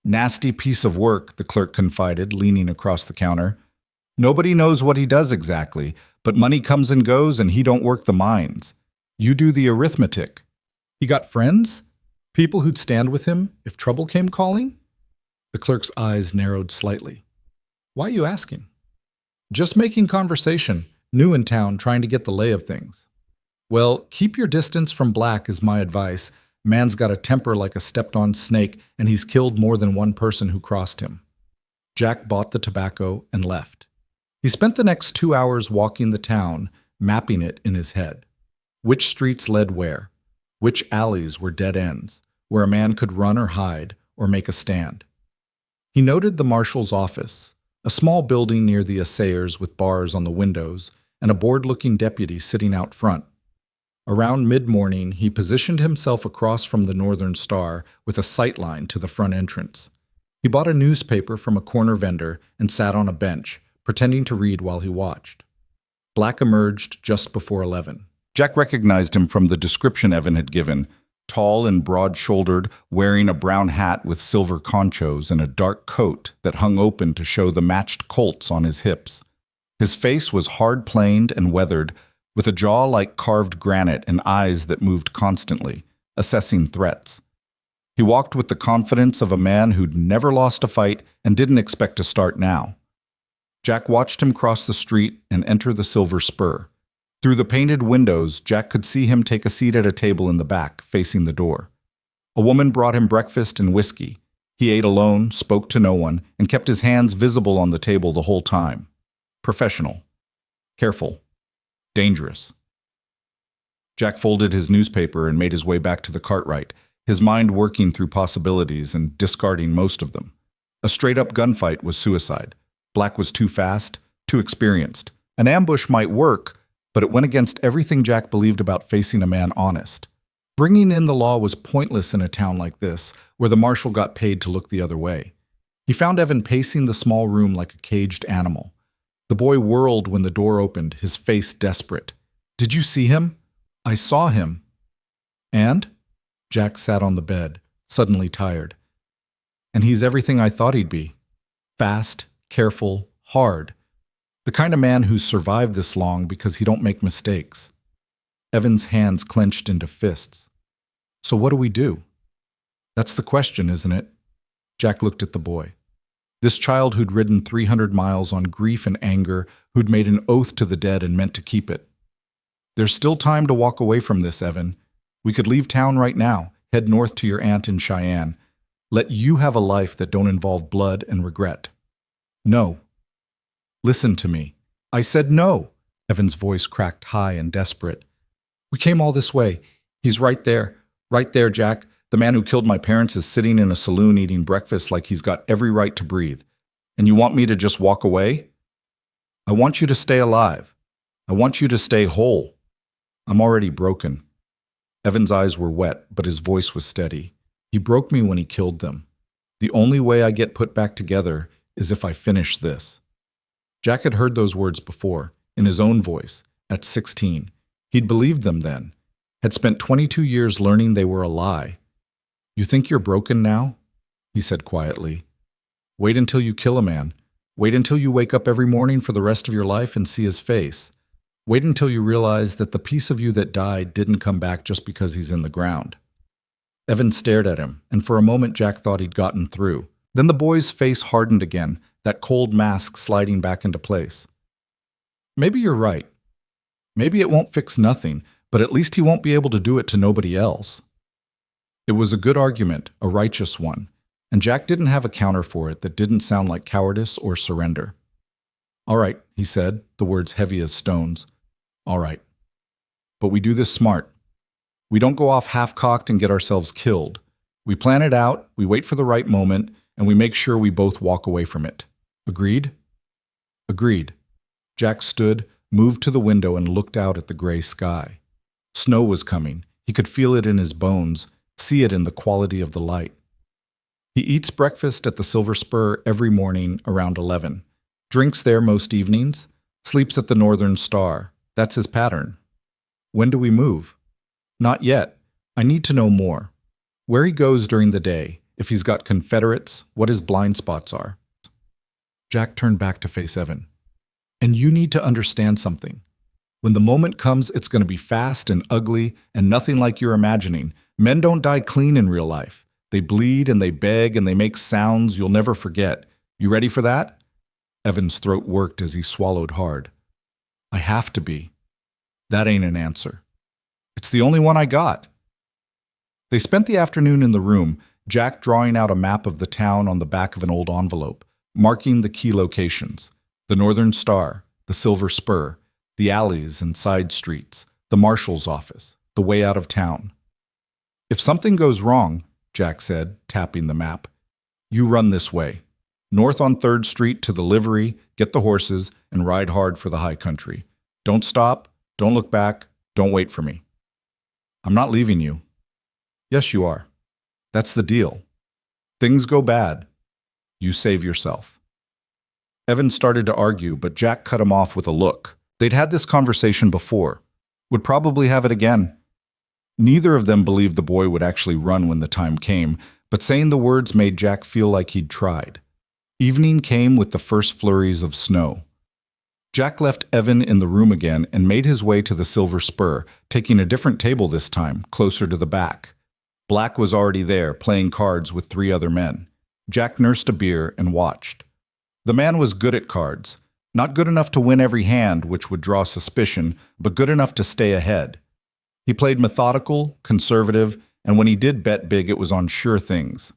Nasty piece of work, the clerk confided, leaning across the counter. Nobody knows what he does exactly, but money comes and goes and he don't work the mines. You do the arithmetic. He got friends? People who'd stand with him if trouble came calling? The clerk's eyes narrowed slightly. Why are you asking? Just making conversation, new in town, trying to get the lay of things. Well, keep your distance from Black is my advice. Man's got a temper like a stepped-on snake, and he's killed more than one person who crossed him. Jack bought the tobacco and left. He spent the next 2 hours walking the town, mapping it in his head. Which streets led where? Which alleys were dead ends, where a man could run or hide or make a stand? He noted the marshal's office, a small building near the assayers with bars on the windows and a bored-looking deputy sitting out front. Around mid-morning, he positioned himself across from the Northern Star with a sightline to the front entrance. He bought a newspaper from a corner vendor and sat on a bench, pretending to read while he watched. Black emerged just before 11. Jack recognized him from the description Evan had given, tall and broad-shouldered, wearing a brown hat with silver conchos and a dark coat that hung open to show the matched Colts on his hips. His face was hard-planed and weathered, with a jaw like carved granite and eyes that moved constantly, assessing threats. He walked with the confidence of a man who'd never lost a fight and didn't expect to start now. Jack watched him cross the street and enter the Silver Spur. Through the painted windows, Jack could see him take a seat at a table in the back, facing the door. A woman brought him breakfast and whiskey. He ate alone, spoke to no one, and kept his hands visible on the table the whole time. Professional. Careful. Dangerous. Jack folded his newspaper and made his way back to the Cartwright, his mind working through possibilities and discarding most of them. A straight-up gunfight was suicide. Black was too fast, too experienced. An ambush might work, but it went against everything Jack believed about facing a man honest. Bringing in the law was pointless in a town like this, where the marshal got paid to look the other way. He found Evan pacing the small room like a caged animal. The boy whirled when the door opened, his face desperate. "Did you see him?" "I saw him." "And?" Jack sat on the bed, suddenly tired. "And he's everything I thought he'd be. Fast, careful, hard. The kind of man who's survived this long because he don't make mistakes." Evan's hands clenched into fists. "So what do we do?" "That's the question, isn't it?" Jack looked at the boy. This child who'd ridden 300 miles on grief and anger, who'd made an oath to the dead and meant to keep it. "There's still time to walk away from this, Evan. We could leave town right now, head north to your aunt in Cheyenne. Let you have a life that don't involve blood and regret." "No." "Listen to me." "I said no." Evan's voice cracked high and desperate. "We came all this way. He's right there, Jack. The man who killed my parents is sitting in a saloon eating breakfast like he's got every right to breathe. And you want me to just walk away? I want you to stay alive. I want you to stay whole. I'm already broken." Evan's eyes were wet, but his voice was steady. "He broke me when he killed them. The only way I get put back together is if I finish this." Jack had heard those words before, in his own voice, at 16. He'd believed them then, had spent 22 years learning they were a lie. "You think you're broken now?" he said quietly. "Wait until you kill a man. Wait until you wake up every morning for the rest of your life and see his face. Wait until you realize that the piece of you that died didn't come back just because he's in the ground." Evan stared at him, and for a moment Jack thought he'd gotten through. Then the boy's face hardened again, that cold mask sliding back into place. Maybe you're right. Maybe it won't fix nothing, but at least he won't be able to do it to nobody else. It was a good argument, a righteous one, and Jack didn't have a counter for it that didn't sound like cowardice or surrender. All right, he said, the words heavy as stones. All right. But we do this smart. We don't go off half-cocked and get ourselves killed. We plan it out, we wait for the right moment, and we make sure we both walk away from it. Agreed? Agreed. Jack stood, moved to the window, and looked out at the gray sky. Snow was coming. He could feel it in his bones, see it in the quality of the light. He eats breakfast at the Silver Spur every morning around 11, drinks there most evenings, sleeps at the Northern Star. That's his pattern. When do we move? Not yet. I need to know more. Where he goes during the day, if he's got Confederates, what his blind spots are. Jack turned back to face Evan. And you need to understand something. When the moment comes, it's going to be fast and ugly and nothing like you're imagining. Men don't die clean in real life. They bleed and they beg and they make sounds you'll never forget. You ready for that? Evan's throat worked as he swallowed hard. I have to be. That ain't an answer. It's the only one I got. They spent the afternoon in the room, Jack drawing out a map of the town on the back of an old envelope, marking the key locations. The Northern Star, the Silver Spur, the alleys and side streets, the marshal's office, the way out of town. If something goes wrong, Jack said, tapping the map, you run this way. North on 3rd Street to the livery, get the horses, and ride hard for the high country. Don't stop, don't look back, don't wait for me. I'm not leaving you. Yes, you are. That's the deal. Things go bad. You save yourself. Evan started to argue, but Jack cut him off with a look. They'd had this conversation before. Would probably have it again. Neither of them believed the boy would actually run when the time came, but saying the words made Jack feel like he'd tried. Evening came with the first flurries of snow. Jack left Evan in the room again and made his way to the Silver Spur, taking a different table this time, closer to the back. Black was already there, playing cards with 3 other men. Jack nursed a beer and watched. The man was good at cards. Not good enough to win every hand, which would draw suspicion, but good enough to stay ahead. He played methodical, conservative, and when he did bet big, it was on sure things.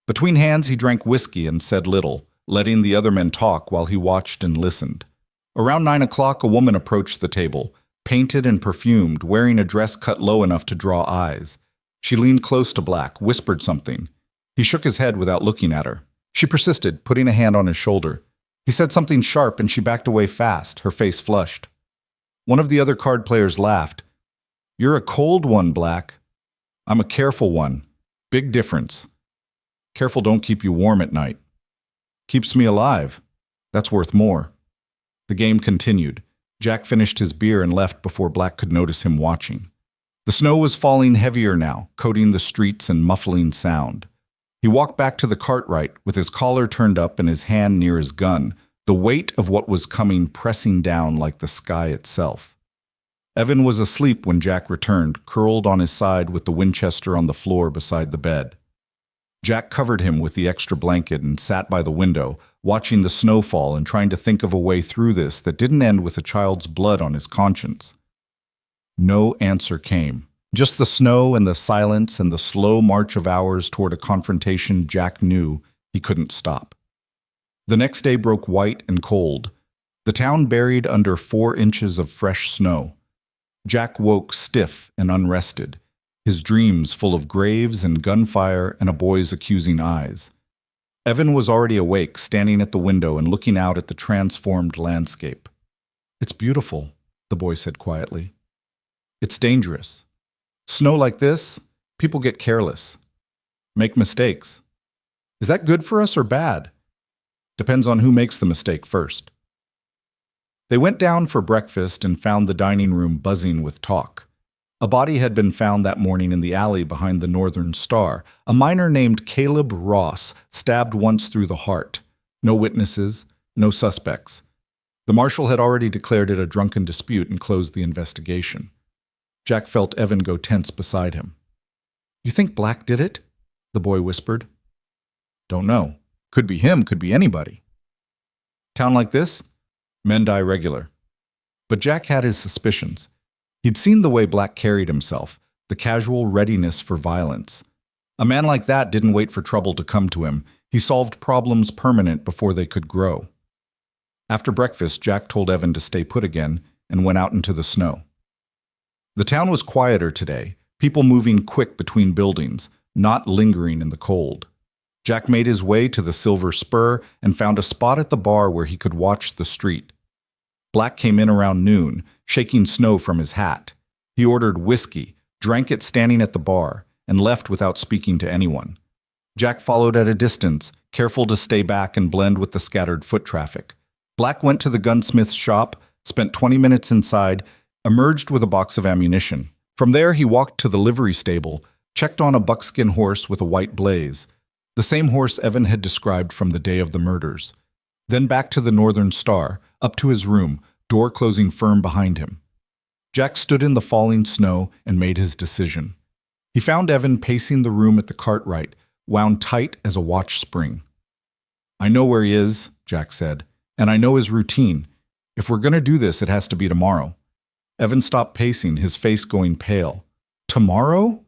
Between hands, he drank whiskey and said little, letting the other men talk while he watched and listened. Around 9 o'clock, a woman approached the table, painted and perfumed, wearing a dress cut low enough to draw eyes. She leaned close to Black, whispered something. He shook his head without looking at her. She persisted, putting a hand on his shoulder. He said something sharp and she backed away fast, her face flushed. One of the other card players laughed. You're a cold one, Black. I'm a careful one. Big difference. Careful don't keep you warm at night. Keeps me alive. That's worth more. The game continued. Jack finished his beer and left before Black could notice him watching. The snow was falling heavier now, coating the streets and muffling sound. He walked back to the Cartwright with his collar turned up and his hand near his gun, the weight of what was coming pressing down like the sky itself. Evan was asleep when Jack returned, curled on his side with the Winchester on the floor beside the bed. Jack covered him with the extra blanket and sat by the window, watching the snow fall and trying to think of a way through this that didn't end with a child's blood on his conscience. No answer came. Just the snow and the silence and the slow march of hours toward a confrontation Jack knew he couldn't stop. The next day broke white and cold. The town buried under 4 inches of fresh snow. Jack woke stiff and unrested, his dreams full of graves and gunfire and a boy's accusing eyes. Evan was already awake, standing at the window and looking out at the transformed landscape. It's beautiful, the boy said quietly. It's dangerous. Snow like this, people get careless. Make mistakes. Is that good for us or bad? Depends on who makes the mistake first. They went down for breakfast and found the dining room buzzing with talk. A body had been found that morning in the alley behind the Northern Star, a miner named Caleb Ross, stabbed once through the heart. No witnesses, no suspects. The marshal had already declared it a drunken dispute and closed the investigation. Jack felt Evan go tense beside him. You think Black did it? The boy whispered. Don't know. Could be him, could be anybody. Town like this? Men die regular. But Jack had his suspicions. He'd seen the way Black carried himself, the casual readiness for violence. A man like that didn't wait for trouble to come to him. He solved problems permanent before they could grow. After breakfast, Jack told Evan to stay put again and went out into the snow. The town was quieter today, people moving quick between buildings, not lingering in the cold. Jack made his way to the Silver Spur and found a spot at the bar where he could watch the street. Black came in around noon, shaking snow from his hat. He ordered whiskey, drank it standing at the bar, and left without speaking to anyone. Jack followed at a distance, careful to stay back and blend with the scattered foot traffic. Black went to the gunsmith's shop, spent 20 minutes inside, emerged with a box of ammunition. From there, he walked to the livery stable, checked on a buckskin horse with a white blaze, the same horse Evan had described from the day of the murders. Then back to the Northern Star, up to his room, door closing firm behind him. Jack stood in the falling snow and made his decision. He found Evan pacing the room at the Cartwright, wound tight as a watch spring. "I know where he is," Jack said, "and I know his routine. If we're going to do this, it has to be tomorrow." Evan stopped pacing, his face going pale. "Tomorrow?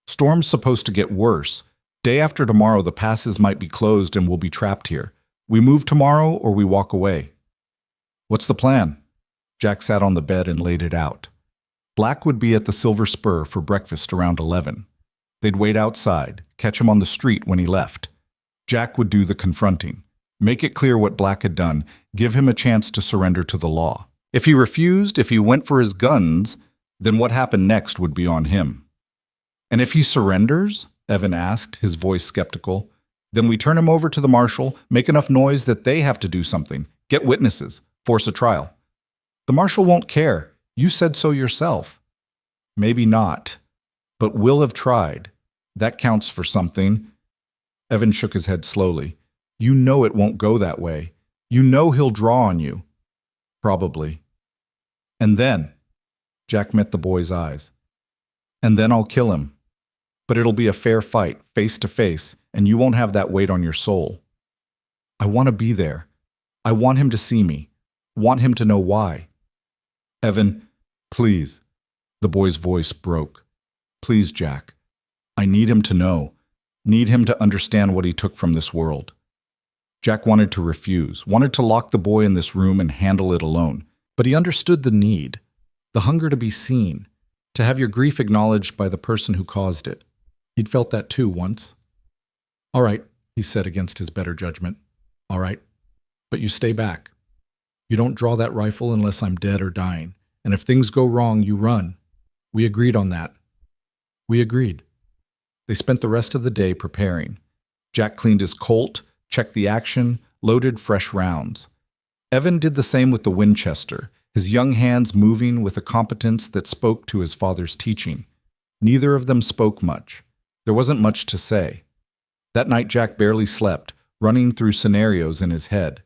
Storm's supposed to get worse. Day after tomorrow, the passes might be closed and we'll be trapped here. We move tomorrow or we walk away." "What's the plan?" Jack sat on the bed and laid it out. Black would be at the Silver Spur for breakfast around 11. They'd wait outside, catch him on the street when he left. Jack would do the confronting, make it clear what Black had done, give him a chance to surrender to the law. If he refused, if he went for his guns, then what happened next would be on him. "And if he surrenders?" Evan asked, his voice skeptical. "Then we turn him over to the marshal, make enough noise that they have to do something, get witnesses, force a trial." "The marshal won't care. You said so yourself." "Maybe not, but we'll have tried. That counts for something." Evan shook his head slowly. "You know it won't go that way. You know he'll draw on you." "Probably." "And then?" Jack met the boy's eyes. "And then I'll kill him. But it'll be a fair fight, face to face, and you won't have that weight on your soul." "I want to be there. I want him to see me. Want him to know why." "Evan, please." The boy's voice broke. "Please, Jack. I need him to know. Need him to understand what he took from this world." Jack wanted to refuse, wanted to lock the boy in this room and handle it alone. But he understood the need, the hunger to be seen, to have your grief acknowledged by the person who caused it. He'd felt that too once. "All right," he said against his better judgment. "All right. But you stay back. You don't draw that rifle unless I'm dead or dying. And if things go wrong, you run. We agreed on that." We agreed. They spent the rest of the day preparing. Jack cleaned his Colt, checked the action, loaded fresh rounds. Evan did the same with the Winchester, his young hands moving with a competence that spoke to his father's teaching. Neither of them spoke much. There wasn't much to say. That night Jack barely slept, running through scenarios in his head.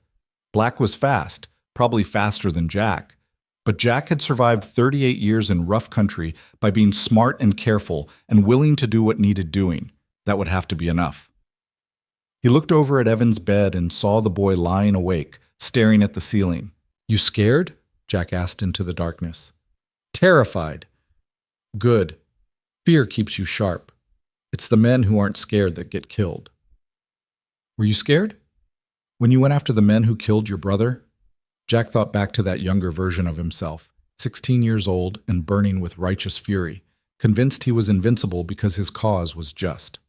Black was fast, probably faster than Jack. But Jack had survived 38 years in rough country by being smart and careful and willing to do what needed doing. That would have to be enough. He looked over at Evan's bed and saw the boy lying awake, staring at the ceiling. "You scared?" Jack asked into the darkness. "Terrified." "Good. Fear keeps you sharp. It's the men who aren't scared that get killed." "Were you scared? When you went after the men who killed your brother?" Jack thought back to that younger version of himself, 16 years old and burning with righteous fury, convinced he was invincible because his cause was just.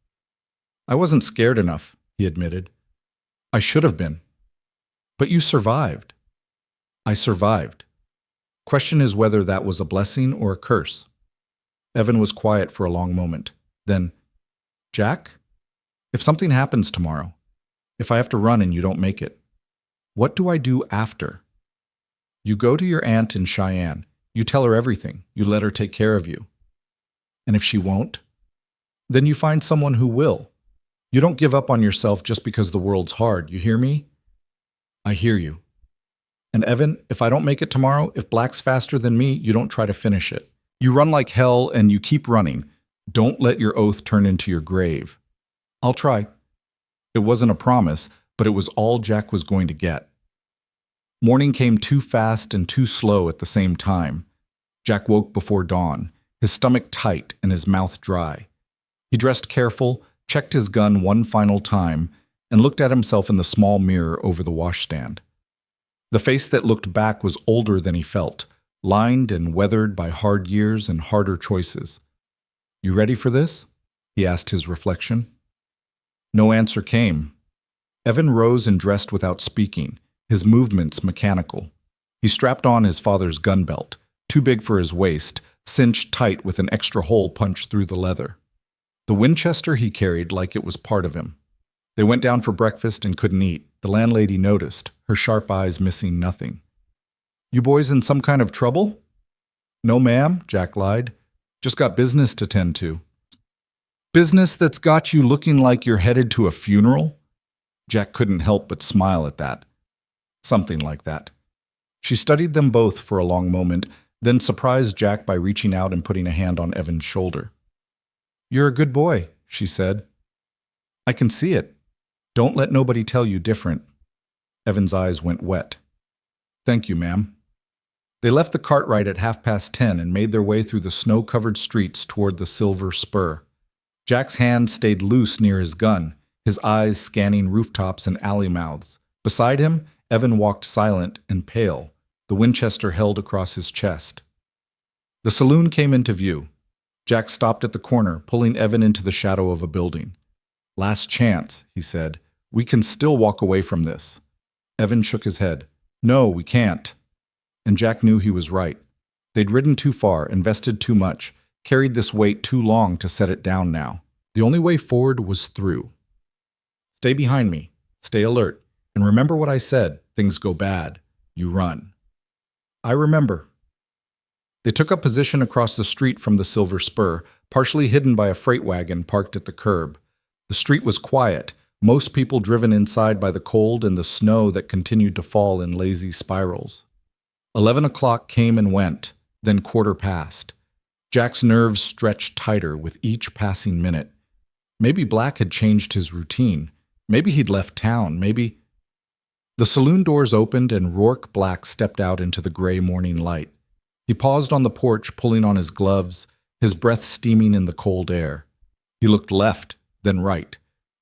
"I wasn't scared enough," he admitted. "I should have been." "But you survived." "I survived. Question is whether that was a blessing or a curse." Evan was quiet for a long moment. Then, "Jack, if something happens tomorrow, if I have to run and you don't make it, what do I do after?" "You go to your aunt in Cheyenne. You tell her everything. You let her take care of you." "And if she won't?" "Then you find someone who will. You don't give up on yourself just because the world's hard. You hear me?" "I hear you." "And Evan, if I don't make it tomorrow, if Black's faster than me, you don't try to finish it. You run like hell and you keep running. Don't let your oath turn into your grave." "I'll try." It wasn't a promise, but it was all Jack was going to get. Morning came too fast and too slow at the same time. Jack woke before dawn, his stomach tight and his mouth dry. He dressed careful, checked his gun one final time, and looked at himself in the small mirror over the washstand. The face that looked back was older than he felt, lined and weathered by hard years and harder choices. "You ready for this?" he asked his reflection. No answer came. Evan rose and dressed without speaking, his movements mechanical. He strapped on his father's gun belt, too big for his waist, cinched tight with an extra hole punched through the leather. The Winchester he carried like it was part of him. They went down for breakfast and couldn't eat. The landlady noticed, her sharp eyes missing nothing. "You boys in some kind of trouble?" "No, ma'am," Jack lied. "Just got business to tend to." "Business that's got you looking like you're headed to a funeral?" Jack couldn't help but smile at that. Something like that. She studied them both for a long moment, then surprised Jack by reaching out and putting a hand on Evan's shoulder. "You're a good boy," she said. "I can see it. Don't let nobody tell you different." Evan's eyes went wet. "Thank you, ma'am." They left the Cartwright at 10:30 and made their way through the snow-covered streets toward the Silver Spur. Jack's hand stayed loose near his gun, his eyes scanning rooftops and alley mouths. Beside him, Evan walked silent and pale, the Winchester held across his chest. The saloon came into view. Jack stopped at the corner, pulling Evan into the shadow of a building. "Last chance," he said. "We can still walk away from this." Evan shook his head. "No, we can't." And Jack knew he was right. They'd ridden too far, invested too much, carried this weight too long to set it down now. The only way forward was through. "Stay behind me. Stay alert. And remember what I said. Things go bad. You run." "I remember." They took up position across the street from the Silver Spur, partially hidden by a freight wagon parked at the curb. The street was quiet, most people driven inside by the cold and the snow that continued to fall in lazy spirals. 11 o'clock came and went, then quarter past. Jack's nerves stretched tighter with each passing minute. Maybe Black had changed his routine. Maybe he'd left town. Maybe... The saloon doors opened and Rourke Black stepped out into the gray morning light. He paused on the porch, pulling on his gloves, his breath steaming in the cold air. He looked left, then right,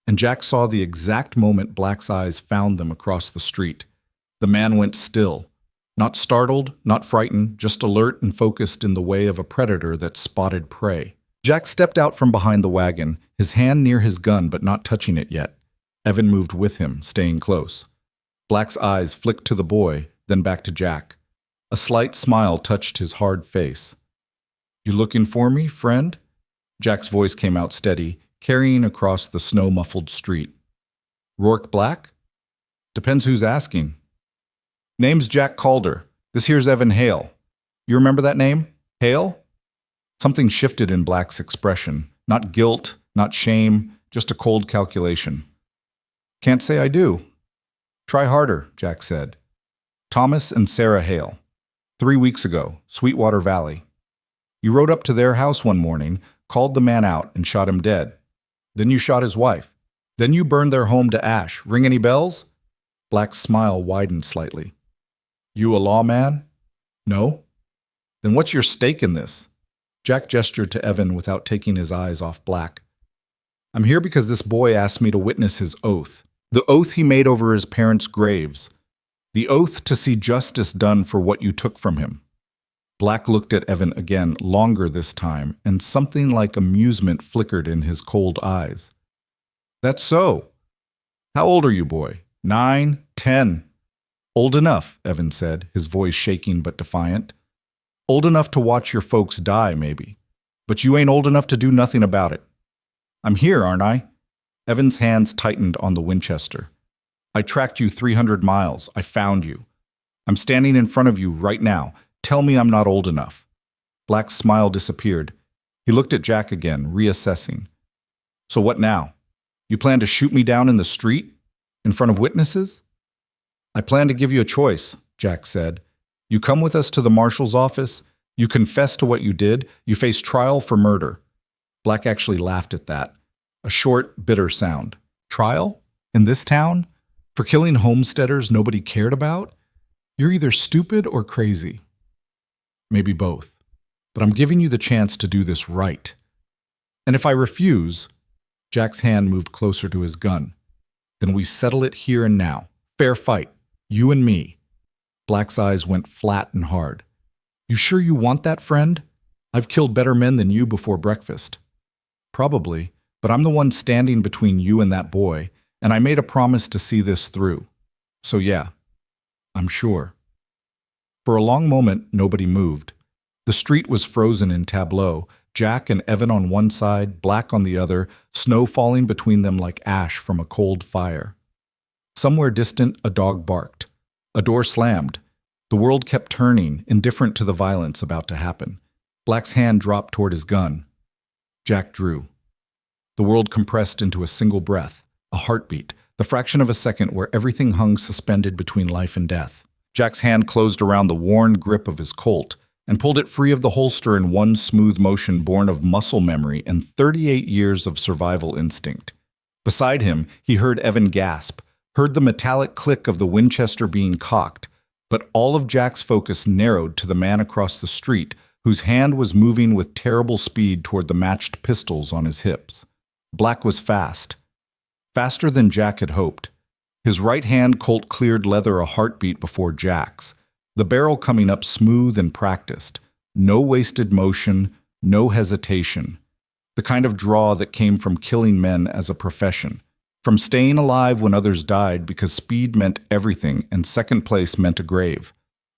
and Jack saw the exact moment Black's eyes found them across the street. The man went still. Not startled, not frightened, just alert and focused in the way of a predator that spotted prey. Jack stepped out from behind the wagon, his hand near his gun but not touching it yet. Evan moved with him, staying close. Black's eyes flicked to the boy, then back to Jack. A slight smile touched his hard face. "You looking for me, friend?" Jack's voice came out steady, carrying across the snow-muffled street. "Rourke Black?" "Depends who's asking." "Name's Jack Calder. This here's Evan Hale. You remember that name? Hale?" Something shifted in Black's expression. Not guilt, not shame, just a cold calculation. "Can't say I do." "Try harder," Jack said. "Thomas and Sarah Hale. 3 weeks ago, Sweetwater Valley. You rode up to their house one morning, called the man out, and shot him dead. Then you shot his wife. Then you burned their home to ash. Ring any bells?" Black's smile widened slightly. "You a lawman?" "No." "Then what's your stake in this?" Jack gestured to Evan without taking his eyes off Black. "I'm here because this boy asked me to witness his oath. The oath he made over his parents' graves. The oath to see justice done for what you took from him." Black looked at Evan again, longer this time, and something like amusement flickered in his cold eyes. "That's so. How old are you, boy? 9, 10? "Old enough," Evan said, his voice shaking but defiant. "Old enough to watch your folks die, maybe. But you ain't old enough to do nothing about it. I'm here, aren't I?" Evan's hands tightened on the Winchester. "I tracked you 300 miles. I found you. I'm standing in front of you right now. Tell me I'm not old enough." Black's smile disappeared. He looked at Jack again, reassessing. "So what now? You plan to shoot me down in the street? In front of witnesses?" "I plan to give you a choice," Jack said. "You come with us to the marshal's office. You confess to what you did. You face trial for murder." Black actually laughed at that. A short, bitter sound. "Trial? In this town? For killing homesteaders nobody cared about? You're either stupid or crazy. Maybe both. But I'm giving you the chance to do this right. And if I refuse, Jack's hand moved closer to his gun. Then we settle it here and now. Fair fight. You and me. Black's eyes went flat and hard. You sure you want that, friend? I've killed better men than you before breakfast. Probably, but I'm the one standing between you and that boy, and I made a promise to see this through. So yeah, I'm sure. For a long moment, nobody moved. The street was frozen in tableau, Jack and Evan on one side, Black on the other, snow falling between them like ash from a cold fire. Somewhere distant, a dog barked. A door slammed. The world kept turning, indifferent to the violence about to happen. Black's hand dropped toward his gun. Jack drew. The world compressed into a single breath, a heartbeat, the fraction of a second where everything hung suspended between life and death. Jack's hand closed around the worn grip of his Colt and pulled it free of the holster in one smooth motion born of muscle memory and 38 years of survival instinct. Beside him, he heard Evan gasp, heard the metallic click of the Winchester being cocked, but all of Jack's focus narrowed to the man across the street whose hand was moving with terrible speed toward the matched pistols on his hips. Black was fast. Faster than Jack had hoped. His right hand Colt cleared leather a heartbeat before Jack's, the barrel coming up smooth and practiced. No wasted motion, no hesitation. The kind of draw that came from killing men as a profession. From staying alive when others died because speed meant everything and second place meant a grave.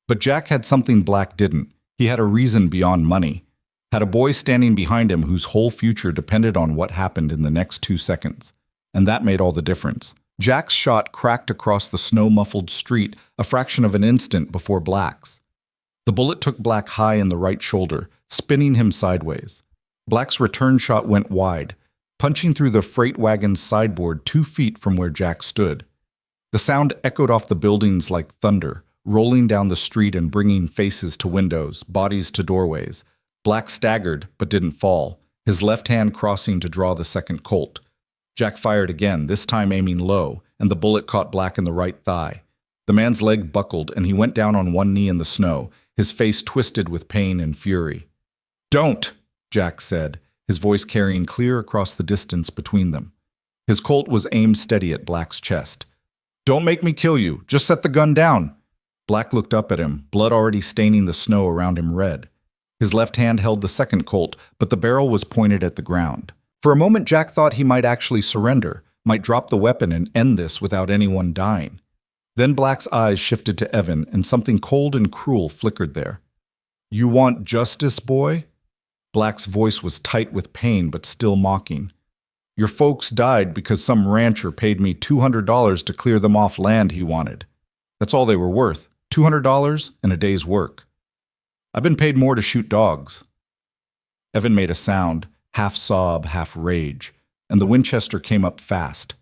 But Jack had something Black didn't. He had a reason beyond money. Had a boy standing behind him whose whole future depended on what happened in the next 2 seconds. And that made all the difference. Jack's shot cracked across the snow-muffled street a fraction of an instant before Black's. The bullet took Black high in the right shoulder, spinning him sideways. Black's return shot went wide, punching through the freight wagon's sideboard 2 feet from where Jack stood. The sound echoed off the buildings like thunder, rolling down the street and bringing faces to windows, bodies to doorways. Black staggered, but didn't fall, his left hand crossing to draw the second Colt. Jack fired again, this time aiming low, and the bullet caught Black in the right thigh. The man's leg buckled, and he went down on one knee in the snow, his face twisted with pain and fury. "Don't!" Jack said, his voice carrying clear across the distance between them. His Colt was aimed steady at Black's chest. "Don't make me kill you. Just set the gun down." Black looked up at him, blood already staining the snow around him red. His left hand held the second Colt, but the barrel was pointed at the ground. For a moment, Jack thought he might actually surrender, might drop the weapon and end this without anyone dying. Then Black's eyes shifted to Evan, and something cold and cruel flickered there. "You want justice, boy?" Black's voice was tight with pain, but still mocking. "Your folks died because some rancher paid me $200 to clear them off land he wanted. That's all they were worth, $200 and a day's work. I've been paid more to shoot dogs." Evan made a sound, half sob, half rage, and the Winchester came up fast.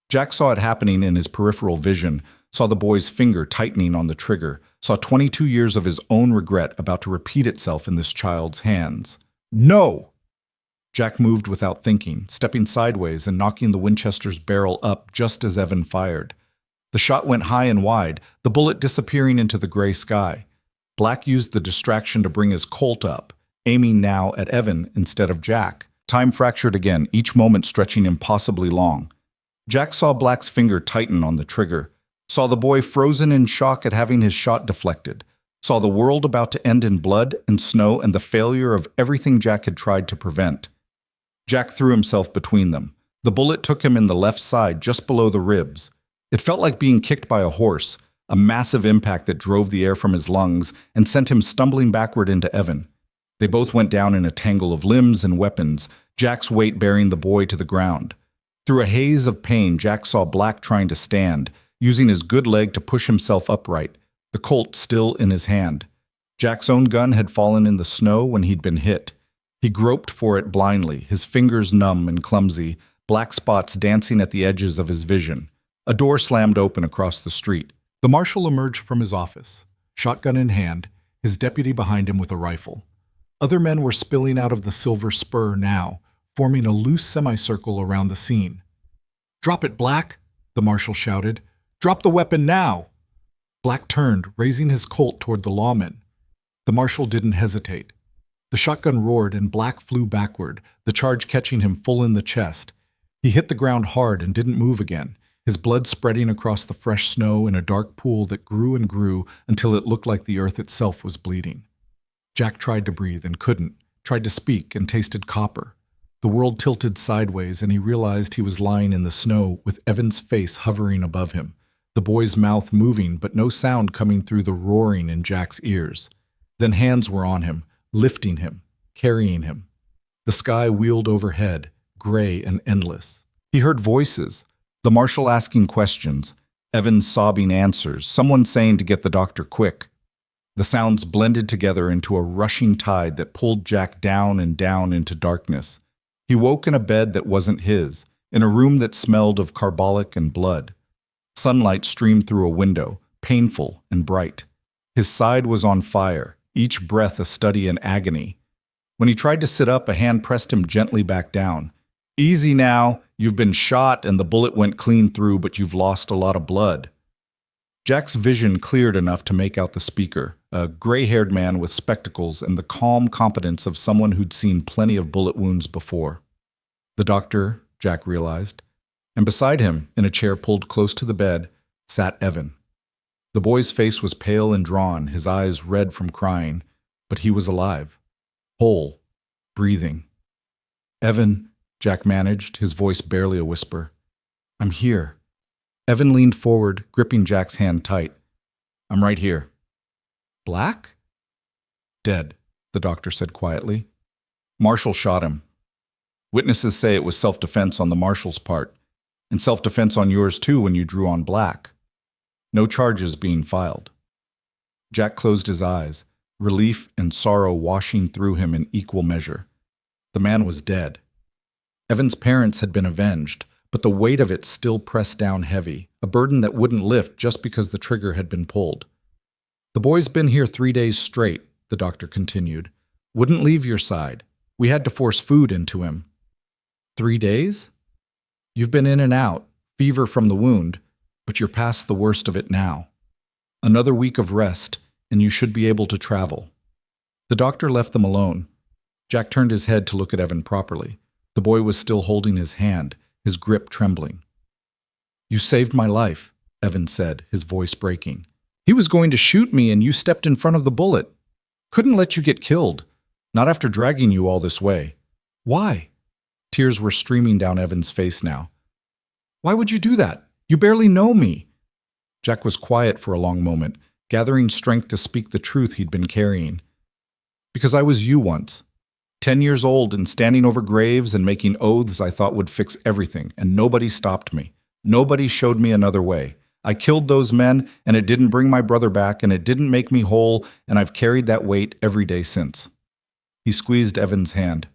Jack saw it happening in his peripheral vision, saw the boy's finger tightening on the trigger, saw 22 years of his own regret about to repeat itself in this child's hands. "No!" Jack moved without thinking, stepping sideways and knocking the Winchester's barrel up just as Evan fired. The shot went high and wide, the bullet disappearing into the gray sky. Black used the distraction to bring his Colt up, aiming now at Evan instead of Jack. Time fractured again, each moment stretching impossibly long. Jack saw Black's finger tighten on the trigger, saw the boy frozen in shock at having his shot deflected, saw the world about to end in blood and snow and the failure of everything Jack had tried to prevent. Jack threw himself between them. The bullet took him in the left side, just below the ribs. It felt like being kicked by a horse, a massive impact that drove the air from his lungs and sent him stumbling backward into Evan. They both went down in a tangle of limbs and weapons, Jack's weight bearing the boy to the ground. Through a haze of pain, Jack saw Black trying to stand, using his good leg to push himself upright, the Colt still in his hand. Jack's own gun had fallen in the snow when he'd been hit. He groped for it blindly, his fingers numb and clumsy, black spots dancing at the edges of his vision. A door slammed open across the street. The marshal emerged from his office, shotgun in hand, his deputy behind him with a rifle. Other men were spilling out of the silver spur now, forming a loose semicircle around the scene. "Drop it, Black!" the marshal shouted. "Drop the weapon now!" Black turned, raising his Colt toward the lawman. The marshal didn't hesitate. The shotgun roared and Black flew backward, the charge catching him full in the chest. He hit the ground hard and didn't move again, his blood spreading across the fresh snow in a dark pool that grew and grew until it looked like the earth itself was bleeding. Jack tried to breathe and couldn't, tried to speak and tasted copper. The world tilted sideways and he realized he was lying in the snow with Evan's face hovering above him, the boy's mouth moving but no sound coming through the roaring in Jack's ears. Then hands were on him, lifting him, carrying him. The sky wheeled overhead, gray and endless. He heard voices, the marshal asking questions, Evan's sobbing answers, someone saying to get the doctor quick. The sounds blended together into a rushing tide that pulled Jack down and down into darkness. He woke in a bed that wasn't his, in a room that smelled of carbolic and blood. Sunlight streamed through a window, painful and bright. His side was on fire, each breath a study in agony. When he tried to sit up, a hand pressed him gently back down. "Easy now, you've been shot and the bullet went clean through, but you've lost a lot of blood." Jack's vision cleared enough to make out the speaker, a gray-haired man with spectacles and the calm competence of someone who'd seen plenty of bullet wounds before. The doctor, Jack realized, and beside him, in a chair pulled close to the bed, sat Evan. The boy's face was pale and drawn, his eyes red from crying, but he was alive, whole, breathing. "Evan," Jack managed, his voice barely a whisper. "I'm here." Evan leaned forward, gripping Jack's hand tight. "I'm right here." "Black?" "Dead," the doctor said quietly. "Marshall shot him. Witnesses say it was self-defense on the marshal's part, and self-defense on yours too when you drew on Black. No charges being filed." Jack closed his eyes, relief and sorrow washing through him in equal measure. The man was dead. Evan's parents had been avenged, but the weight of it still pressed down heavy, a burden that wouldn't lift just because the trigger had been pulled. "The boy's been here 3 days straight," the doctor continued. "Wouldn't leave your side. We had to force food into him." "3 days? You've been in and out, fever from the wound, but you're past the worst of it now. Another week of rest, and you should be able to travel." The doctor left them alone. Jack turned his head to look at Evan properly. The boy was still holding his hand, his grip trembling. "You saved my life," Evan said, his voice breaking. "He was going to shoot me and you stepped in front of the bullet. Couldn't let you get killed, not after dragging you all this way. Why?" Tears were streaming down Evan's face now. "Why would you do that? You barely know me." Jack was quiet for a long moment, gathering strength to speak the truth he'd been carrying. "Because I was you once. 10 years old and standing over graves and making oaths I thought would fix everything, and nobody stopped me. Nobody showed me another way. I killed those men, and it didn't bring my brother back, and it didn't make me whole, and I've carried that weight every day since." He squeezed Evan's hand.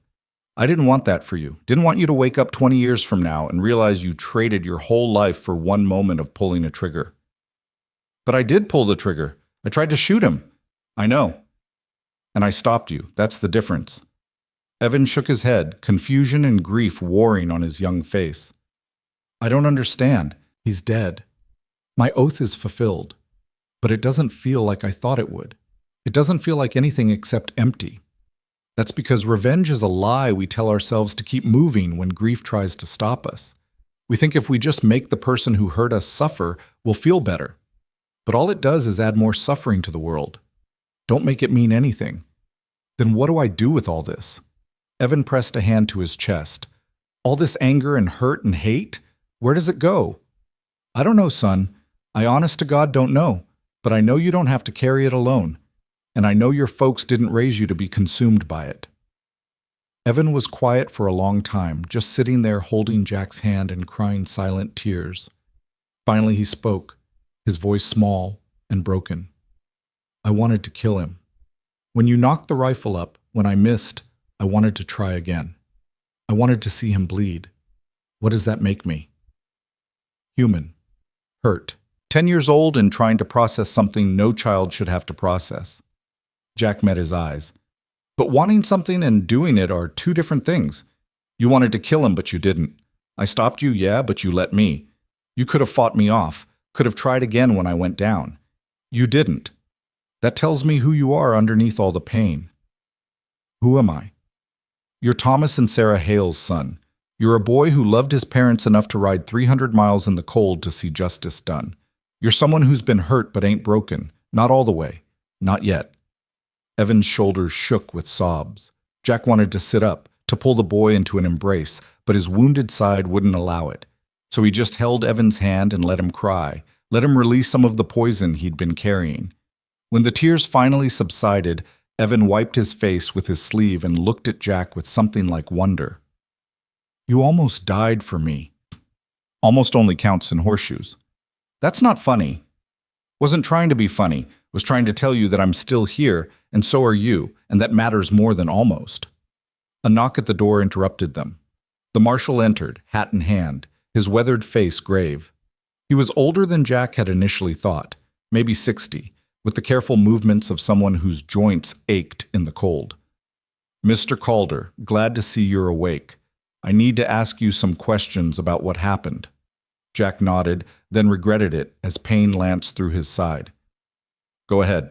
"I didn't want that for you. Didn't want you to wake up 20 years from now and realize you traded your whole life for one moment of pulling a trigger." "But I did pull the trigger. I tried to shoot him." "I know. And I stopped you. That's the difference." Evan shook his head, confusion and grief warring on his young face. "I don't understand. He's dead. My oath is fulfilled. But it doesn't feel like I thought it would. It doesn't feel like anything except empty. That's because revenge is a lie we tell ourselves to keep moving when grief tries to stop us. We think if we just make the person who hurt us suffer, we'll feel better. But all it does is add more suffering to the world. Don't make it mean anything. Then what do I do with all this?" Evan pressed a hand to his chest. "All this anger and hurt and hate? Where does it go?" "I don't know, son. I honest to God don't know. But I know you don't have to carry it alone. And I know your folks didn't raise you to be consumed by it." Evan was quiet for a long time, just sitting there holding Jack's hand and crying silent tears. Finally he spoke, his voice small and broken. "I wanted to kill him. When you knocked the rifle up, when I missed, I wanted to try again. I wanted to see him bleed. What does that make me?" "Human. Hurt. 10 years old and trying to process something no child should have to process." Jack met his eyes. "But wanting something and doing it are two different things. You wanted to kill him, but you didn't. I stopped you, yeah, but you let me. You could have fought me off, could have tried again when I went down. You didn't. That tells me who you are underneath all the pain. Who am I? You're Thomas and Sarah Hale's son. You're a boy who loved his parents enough to ride 300 miles in the cold to see justice done. You're someone who's been hurt but ain't broken. Not all the way. Not yet. Evan's shoulders shook with sobs. Jack wanted to sit up, to pull the boy into an embrace, but his wounded side wouldn't allow it. So he just held Evan's hand and let him cry, let him release some of the poison he'd been carrying. When the tears finally subsided, Evan wiped his face with his sleeve and looked at Jack with something like wonder. You almost died for me. Almost only counts in horseshoes. That's not funny. Wasn't trying to be funny. Was trying to tell you that I'm still here, and so are you, and that matters more than almost. A knock at the door interrupted them. The marshal entered, hat in hand, his weathered face grave. He was older than Jack had initially thought, maybe 60, with the careful movements of someone whose joints ached in the cold. Mr. Calder, glad to see you're awake. I need to ask you some questions about what happened. Jack nodded, then regretted it as pain lanced through his side. Go ahead.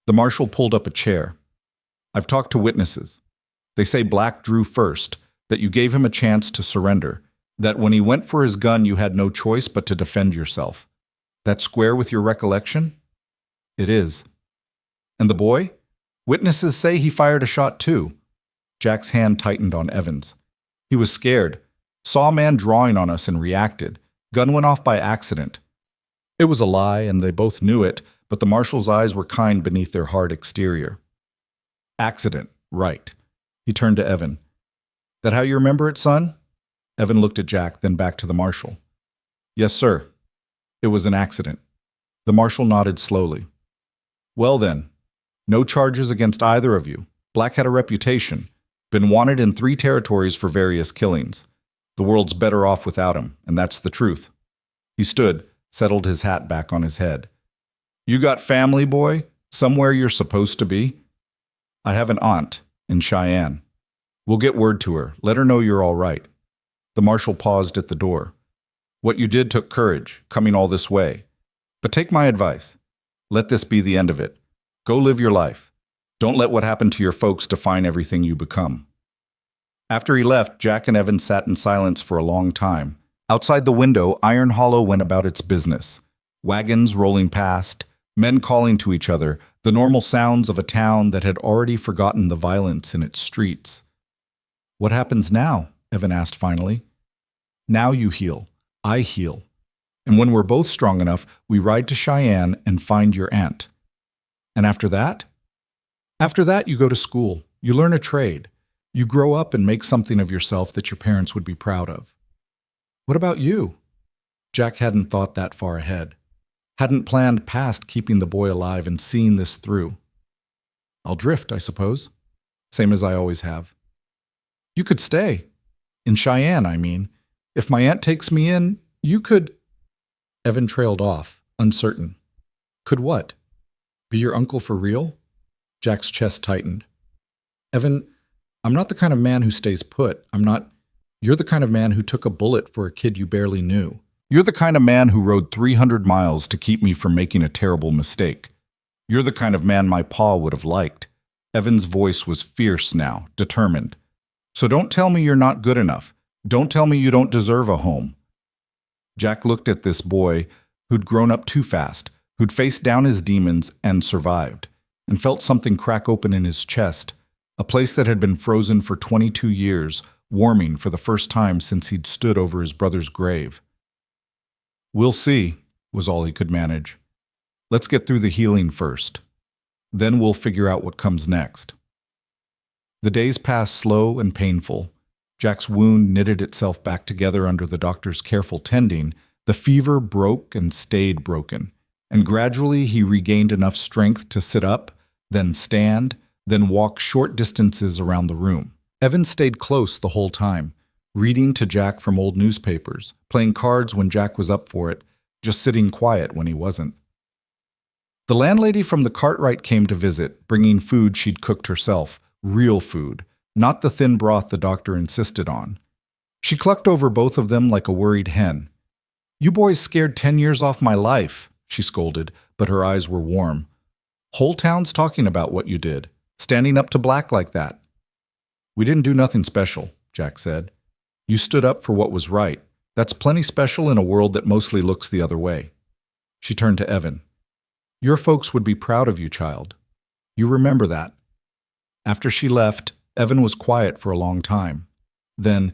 The marshal pulled up a chair. I've talked to witnesses. They say Black drew first, that you gave him a chance to surrender, that when he went for his gun you had no choice but to defend yourself. That square with your recollection? It is. And the boy? Witnesses say he fired a shot too. Jack's hand tightened on Evan's. He was scared. Saw a man drawing on us and reacted. Gun went off by accident. It was a lie, and they both knew it, but the marshal's eyes were kind beneath their hard exterior. Accident, right. He turned to Evan. That how you remember it, son? Evan looked at Jack, then back to the marshal. Yes, sir. It was an accident. The marshal nodded slowly. Well then, no charges against either of you. Black had a reputation. Been wanted in 3 territories for various killings. The world's better off without him, and that's the truth. He stood, settled his hat back on his head. You got family, boy? Somewhere you're supposed to be? I have an aunt in Cheyenne. We'll get word to her. Let her know you're all right. The marshal paused at the door. What you did took courage, coming all this way. But take my advice. Let this be the end of it. Go live your life. Don't let what happened to your folks define everything you become. After he left, Jack and Evan sat in silence for a long time. Outside the window, Iron Hollow went about its business. Wagons rolling past, men calling to each other, the normal sounds of a town that had already forgotten the violence in its streets. What happens now? Evan asked finally. Now you heal. I heal. And when we're both strong enough, we ride to Cheyenne and find your aunt. And after that? After that, you go to school. You learn a trade. You grow up and make something of yourself that your parents would be proud of. What about you? Jack hadn't thought that far ahead. Hadn't planned past keeping the boy alive and seeing this through. I'll drift, I suppose. Same as I always have. You could stay. In Cheyenne, I mean. If my aunt takes me in, you could... Evan trailed off, uncertain. Could what? Be your uncle for real? Jack's chest tightened. Evan, I'm not the kind of man who stays put. You're the kind of man who took a bullet for a kid you barely knew. You're the kind of man who rode 300 miles to keep me from making a terrible mistake. You're the kind of man my pa would have liked. Evan's voice was fierce now, determined. So don't tell me you're not good enough. Don't tell me you don't deserve a home. Jack looked at this boy who'd grown up too fast, who'd faced down his demons and survived, and felt something crack open in his chest, a place that had been frozen for 22 years, warming for the first time since he'd stood over his brother's grave. We'll see, was all he could manage. Let's get through the healing first. Then we'll figure out what comes next. The days passed slow and painful. Jack's wound knitted itself back together under the doctor's careful tending. The fever broke and stayed broken, and gradually he regained enough strength to sit up, then stand, then walk short distances around the room. Evan stayed close the whole time, reading to Jack from old newspapers, playing cards when Jack was up for it, just sitting quiet when he wasn't. The landlady from the Cartwright came to visit, bringing food she'd cooked herself, real food, not the thin broth the doctor insisted on. She clucked over both of them like a worried hen. You boys scared 10 years off my life, she scolded, but her eyes were warm. Whole town's talking about what you did, standing up to Black like that. We didn't do nothing special, Jack said. You stood up for what was right. That's plenty special in a world that mostly looks the other way. She turned to Evan. Your folks would be proud of you, child. You remember that. After she left, Evan was quiet for a long time. Then,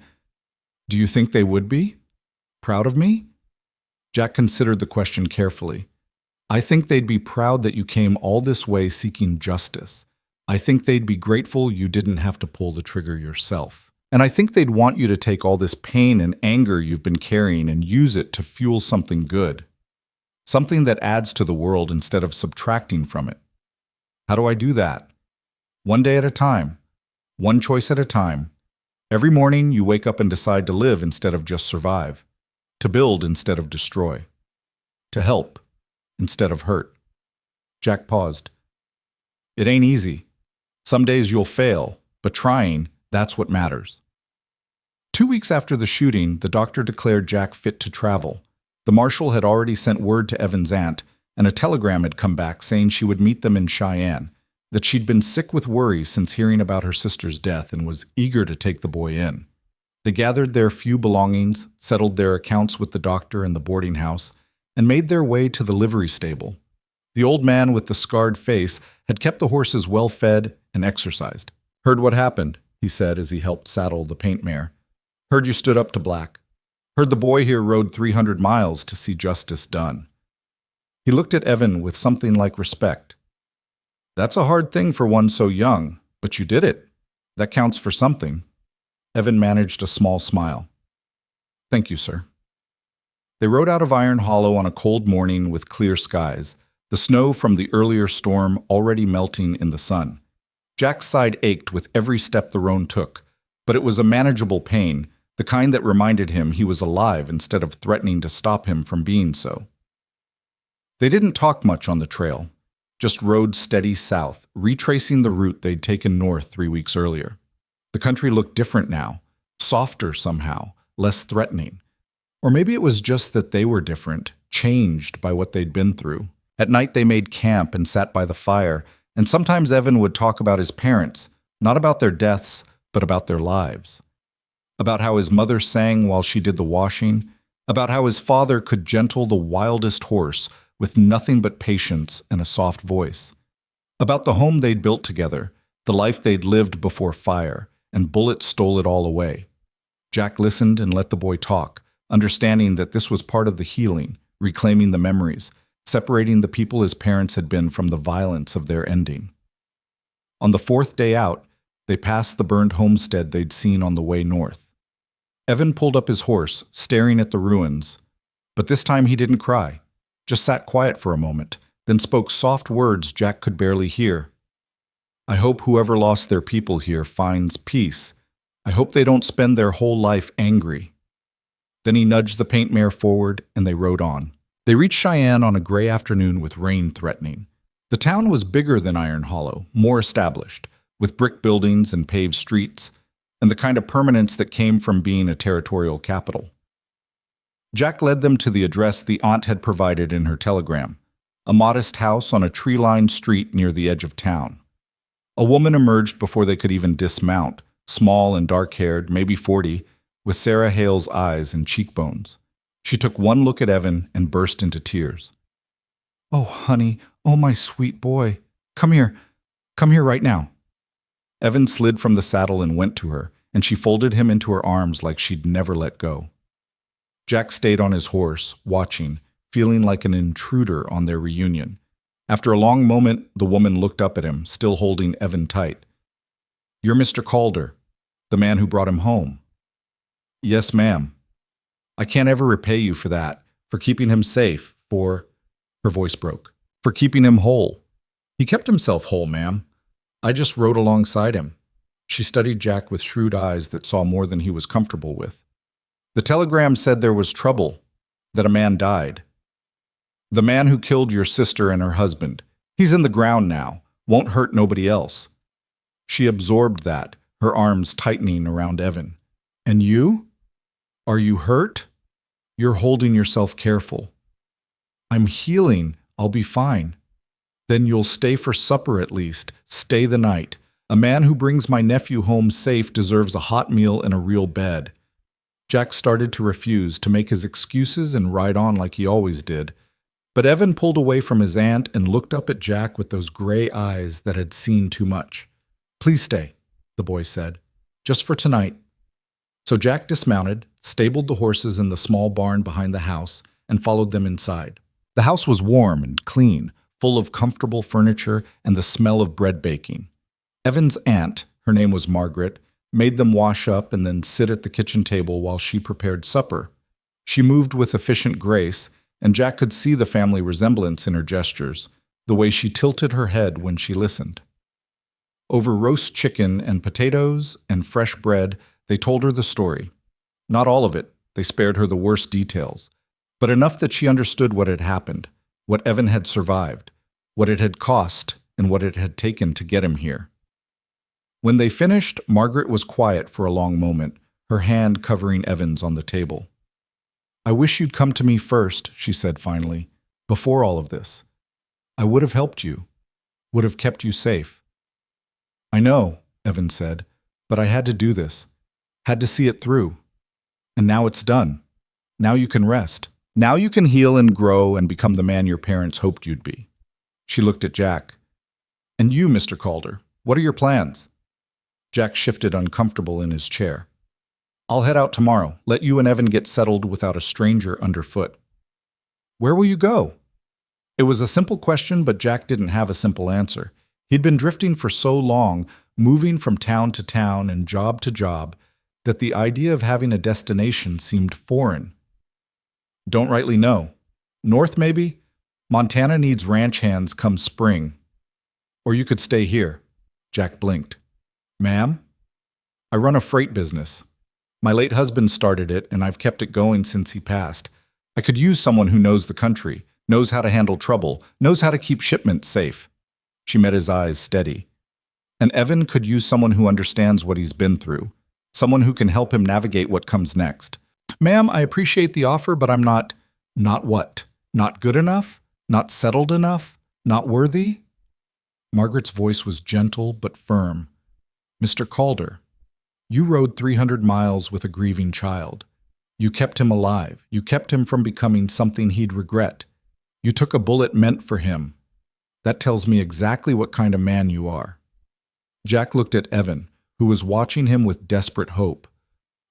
do you think they would be? Proud of me? Jack considered the question carefully. I think they'd be proud that you came all this way seeking justice. I think they'd be grateful you didn't have to pull the trigger yourself. And I think they'd want you to take all this pain and anger you've been carrying and use it to fuel something good. Something that adds to the world instead of subtracting from it. How do I do that? One day at a time. One choice at a time. Every morning you wake up and decide to live instead of just survive. To build instead of destroy. To help instead of hurt. Jack paused. It ain't easy. Some days you'll fail, but trying, that's what matters. 2 weeks after the shooting, the doctor declared Jack fit to travel. The marshal had already sent word to Evan's aunt, and a telegram had come back saying she would meet them in Cheyenne, that she'd been sick with worry since hearing about her sister's death and was eager to take the boy in. They gathered their few belongings, settled their accounts with the doctor and the boarding house, and made their way to the livery stable. The old man with the scarred face had kept the horses well fed and exercised. Heard what happened, he said as he helped saddle the paint mare. Heard you stood up to Black. Heard the boy here rode 300 miles to see justice done. He looked at Evan with something like respect. That's a hard thing for one so young, but you did it. That counts for something. Evan managed a small smile. Thank you, sir. They rode out of Iron Hollow on a cold morning with clear skies, the snow from the earlier storm already melting in the sun. Jack's side ached with every step the roan took, but it was a manageable pain, the kind that reminded him he was alive instead of threatening to stop him from being so. They didn't talk much on the trail, just rode steady south, retracing the route they'd taken north 3 weeks earlier. The country looked different now, softer somehow, less threatening. Or maybe it was just that they were different, changed by what they'd been through. At night they made camp and sat by the fire, and sometimes Evan would talk about his parents, not about their deaths, but about their lives. About how his mother sang while she did the washing, about how his father could gentle the wildest horse with nothing but patience and a soft voice. About the home they'd built together, the life they'd lived before fire, and bullets stole it all away. Jack listened and let the boy talk, understanding that this was part of the healing, reclaiming the memories, separating the people his parents had been from the violence of their ending. On the 4th day out, they passed the burned homestead they'd seen on the way north. Evan pulled up his horse, staring at the ruins, but this time he didn't cry, just sat quiet for a moment, then spoke soft words Jack could barely hear. I hope whoever lost their people here finds peace. I hope they don't spend their whole life angry. Then he nudged the paint mare forward, and they rode on. They reached Cheyenne on a gray afternoon with rain threatening. The town was bigger than Iron Hollow, more established, with brick buildings and paved streets, and the kind of permanence that came from being a territorial capital. Jack led them to the address the aunt had provided in her telegram, a modest house on a tree-lined street near the edge of town. A woman emerged before they could even dismount, small and dark-haired, maybe 40, with Sarah Hale's eyes and cheekbones. She took one look at Evan and burst into tears. Oh, honey, oh, my sweet boy. Come here right now. Evan slid from the saddle and went to her, and she folded him into her arms like she'd never let go. Jack stayed on his horse, watching, feeling like an intruder on their reunion. After a long moment, the woman looked up at him, still holding Evan tight. You're Mr. Calder, the man who brought him home. Yes, ma'am. I can't ever repay you for that, for keeping him safe, for... Her voice broke. For keeping him whole. He kept himself whole, ma'am. I just rode alongside him. She studied Jack with shrewd eyes that saw more than he was comfortable with. The telegram said there was trouble, that a man died. The man who killed your sister and her husband. He's in the ground now, won't hurt nobody else. She absorbed that, her arms tightening around Evan. And you? Are you hurt? You're holding yourself careful. I'm healing. I'll be fine. Then you'll stay for supper at least. Stay the night. A man who brings my nephew home safe deserves a hot meal and a real bed. Jack started to refuse, to make his excuses and ride on like he always did. But Evan pulled away from his aunt and looked up at Jack with those gray eyes that had seen too much. Please stay, the boy said. Just for tonight. So Jack dismounted, stabled the horses in the small barn behind the house, and followed them inside. The house was warm and clean, full of comfortable furniture and the smell of bread baking. Evan's aunt, her name was Margaret, made them wash up and then sit at the kitchen table while she prepared supper. She moved with efficient grace, and Jack could see the family resemblance in her gestures, the way she tilted her head when she listened. Over roast chicken and potatoes and fresh bread, they told her the story. Not all of it, they spared her the worst details, but enough that she understood what had happened, what Evan had survived, what it had cost, and what it had taken to get him here. When they finished, Margaret was quiet for a long moment, her hand covering Evan's on the table. I wish you'd come to me first, she said finally, before all of this. I would have helped you, would have kept you safe. I know, Evan said, but I had to do this, had to see it through. And now it's done. Now you can rest. Now you can heal and grow and become the man your parents hoped you'd be. She looked at Jack. And you, Mr. Calder, what are your plans? Jack shifted uncomfortable in his chair. I'll head out tomorrow, let you and Evan get settled without a stranger underfoot. Where will you go? It was a simple question, but Jack didn't have a simple answer. He'd been drifting for so long, moving from town to town and job to job, that the idea of having a destination seemed foreign. Don't rightly know. North, maybe? Montana needs ranch hands come spring. Or you could stay here. Jack blinked. Ma'am? I run a freight business. My late husband started it, and I've kept it going since he passed. I could use someone who knows the country, knows how to handle trouble, knows how to keep shipments safe. She met his eyes steady. And Evan could use someone who understands what he's been through, someone who can help him navigate what comes next. Ma'am, I appreciate the offer, but I'm not what? Not good enough? Not settled enough? Not worthy? Margaret's voice was gentle but firm. Mr. Calder, you rode 300 miles with a grieving child. You kept him alive. You kept him from becoming something he'd regret. You took a bullet meant for him. That tells me exactly what kind of man you are. Jack looked at Evan, who was watching him with desperate hope.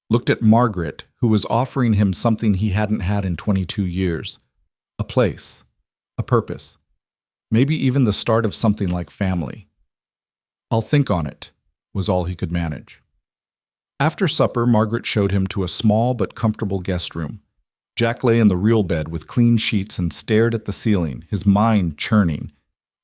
Looked at Margaret, who was offering him something he hadn't had in 22 years. A place. A purpose. Maybe even the start of something like family. I'll think on it, was all he could manage. After supper, Margaret showed him to a small but comfortable guest room. Jack lay in the real bed with clean sheets and stared at the ceiling, his mind churning.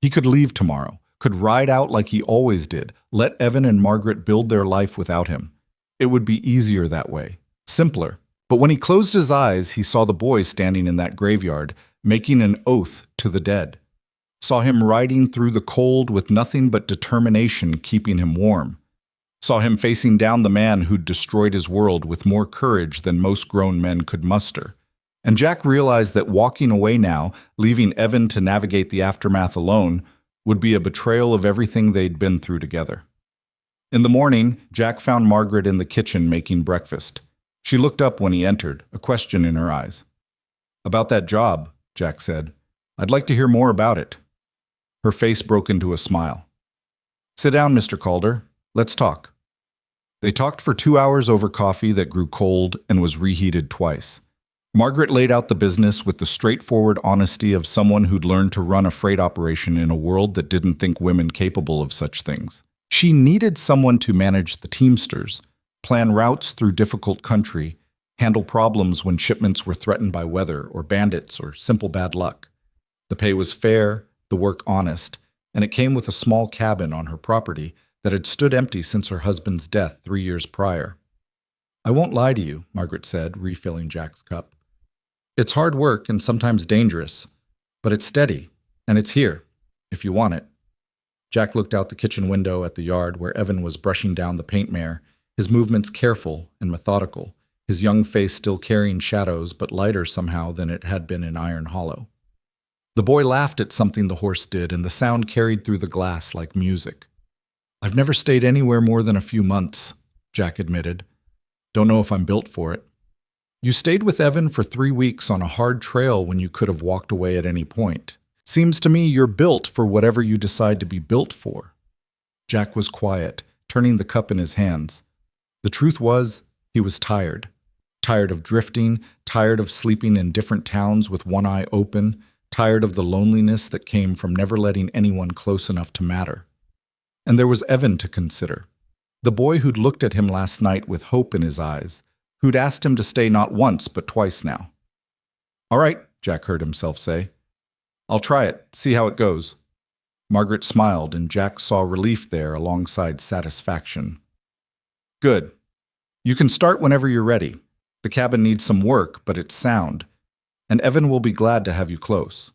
He could leave tomorrow, could ride out like he always did, let Evan and Margaret build their life without him. It would be easier that way, simpler. But when he closed his eyes, he saw the boy standing in that graveyard, making an oath to the dead. Saw him riding through the cold with nothing but determination keeping him warm. Saw him facing down the man who'd destroyed his world with more courage than most grown men could muster. And Jack realized that walking away now, leaving Evan to navigate the aftermath alone, would be a betrayal of everything they'd been through together. In the morning, Jack found Margaret in the kitchen making breakfast. She looked up when he entered, a question in her eyes. About that job, Jack said. I'd like to hear more about it. Her face broke into a smile. Sit down, Mr. Calder. Let's talk. They talked for 2 hours over coffee that grew cold and was reheated twice. Margaret laid out the business with the straightforward honesty of someone who'd learned to run a freight operation in a world that didn't think women capable of such things. She needed someone to manage the Teamsters, plan routes through difficult country, handle problems when shipments were threatened by weather or bandits or simple bad luck. The pay was fair, the work honest, and it came with a small cabin on her property that had stood empty since her husband's death 3 years prior. I won't lie to you, Margaret said, refilling Jack's cup. It's hard work and sometimes dangerous, but it's steady, and it's here, if you want it. Jack looked out the kitchen window at the yard where Evan was brushing down the paint mare, his movements careful and methodical, his young face still carrying shadows but lighter somehow than it had been in Iron Hollow. The boy laughed at something the horse did, and the sound carried through the glass like music. "I've never stayed anywhere more than a few months," Jack admitted. "Don't know if I'm built for it." "You stayed with Evan for 3 weeks on a hard trail when you could have walked away at any point. Seems to me you're built for whatever you decide to be built for." Jack was quiet, turning the cup in his hands. The truth was, he was tired. Tired of drifting, tired of sleeping in different towns with one eye open, tired of the loneliness that came from never letting anyone close enough to matter. And there was Evan to consider. The boy who'd looked at him last night with hope in his eyes, who'd asked him to stay not once but twice now. "All right," Jack heard himself say. "I'll try it, see how it goes." Margaret smiled, and Jack saw relief there alongside satisfaction. "Good. You can start whenever you're ready. The cabin needs some work, but it's sound, and Evan will be glad to have you close."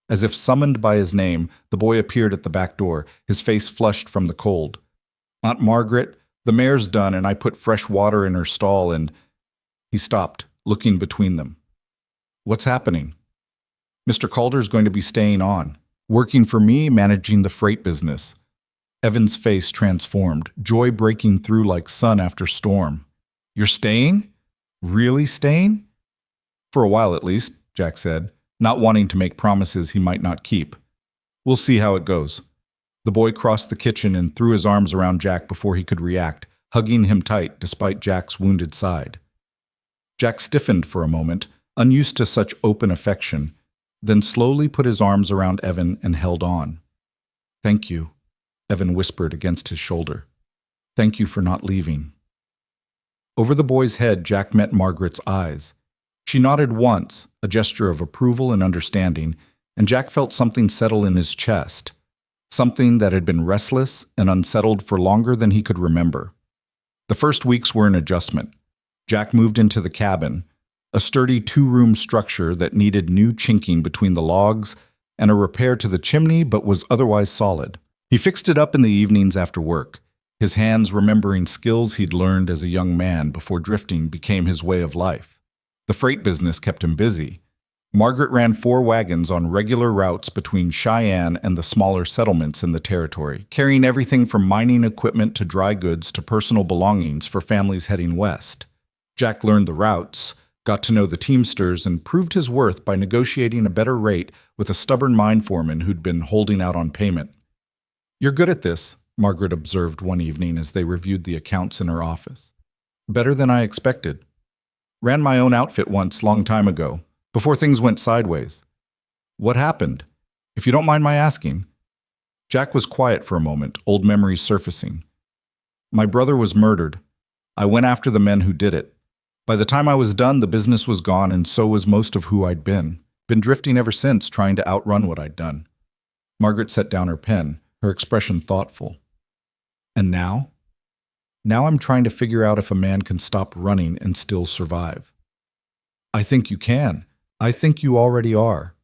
As if summoned by his name, the boy appeared at the back door, his face flushed from the cold. "Aunt Margaret, the mare's done, and I put fresh water in her stall, and—" He stopped, looking between them. "What's happening?" "Mr. Calder's going to be staying on, working for me, managing the freight business." Evan's face transformed, joy breaking through like sun after storm. "You're staying? Really staying?" "For a while at least," Jack said, not wanting to make promises he might not keep. "We'll see how it goes." The boy crossed the kitchen and threw his arms around Jack before he could react, hugging him tight despite Jack's wounded side. Jack stiffened for a moment, unused to such open affection, then slowly put his arms around Evan and held on. "Thank you," Evan whispered against his shoulder. "Thank you for not leaving." Over the boy's head, Jack met Margaret's eyes. She nodded once, a gesture of approval and understanding, and Jack felt something settle in his chest, something that had been restless and unsettled for longer than he could remember. The first weeks were an adjustment. Jack moved into the cabin, a sturdy 2-room structure that needed new chinking between the logs and a repair to the chimney but was otherwise solid. He fixed it up in the evenings after work, his hands remembering skills he'd learned as a young man before drifting became his way of life. The freight business kept him busy. Margaret ran 4 wagons on regular routes between Cheyenne and the smaller settlements in the territory, carrying everything from mining equipment to dry goods to personal belongings for families heading west. Jack learned the routes, got to know the teamsters, and proved his worth by negotiating a better rate with a stubborn mine foreman who'd been holding out on payment. "You're good at this," Margaret observed one evening as they reviewed the accounts in her office. "Better than I expected. Ran my own outfit once, long time ago, before things went sideways." "What happened? If you don't mind my asking." Jack was quiet for a moment, old memories surfacing. "My brother was murdered. I went after the men who did it. By the time I was done, the business was gone, and so was most of who I'd been. Been drifting ever since, trying to outrun what I'd done." Margaret set down her pen, her expression thoughtful. "And now?" "Now I'm trying to figure out if a man can stop running and still survive." "I think you can. I think you already are."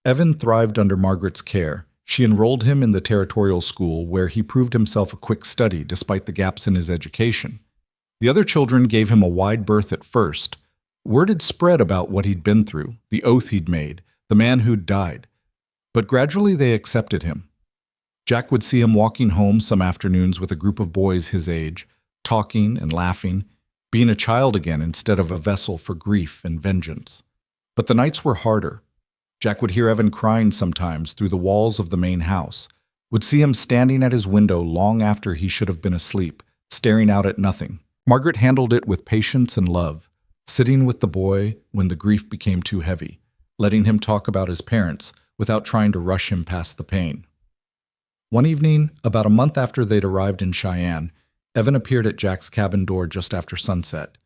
Evan thrived under Margaret's care. She enrolled him in the territorial school, where he proved himself a quick study despite the gaps in his education. The other children gave him a wide berth at first. Word had spread about what he'd been through, the oath he'd made, the man who'd died. But gradually they accepted him. Jack would see him walking home some afternoons with a group of boys his age, talking and laughing, being a child again instead of a vessel for grief and vengeance. But the nights were harder. Jack would hear Evan crying sometimes through the walls of the main house, would see him standing at his window long after he should have been asleep, staring out at nothing. Margaret handled it with patience and love, sitting with the boy when the grief became too heavy, letting him talk about his parents without trying to rush him past the pain. One evening, about a month after they'd arrived in Cheyenne, Evan appeared at Jack's cabin door just after sunset.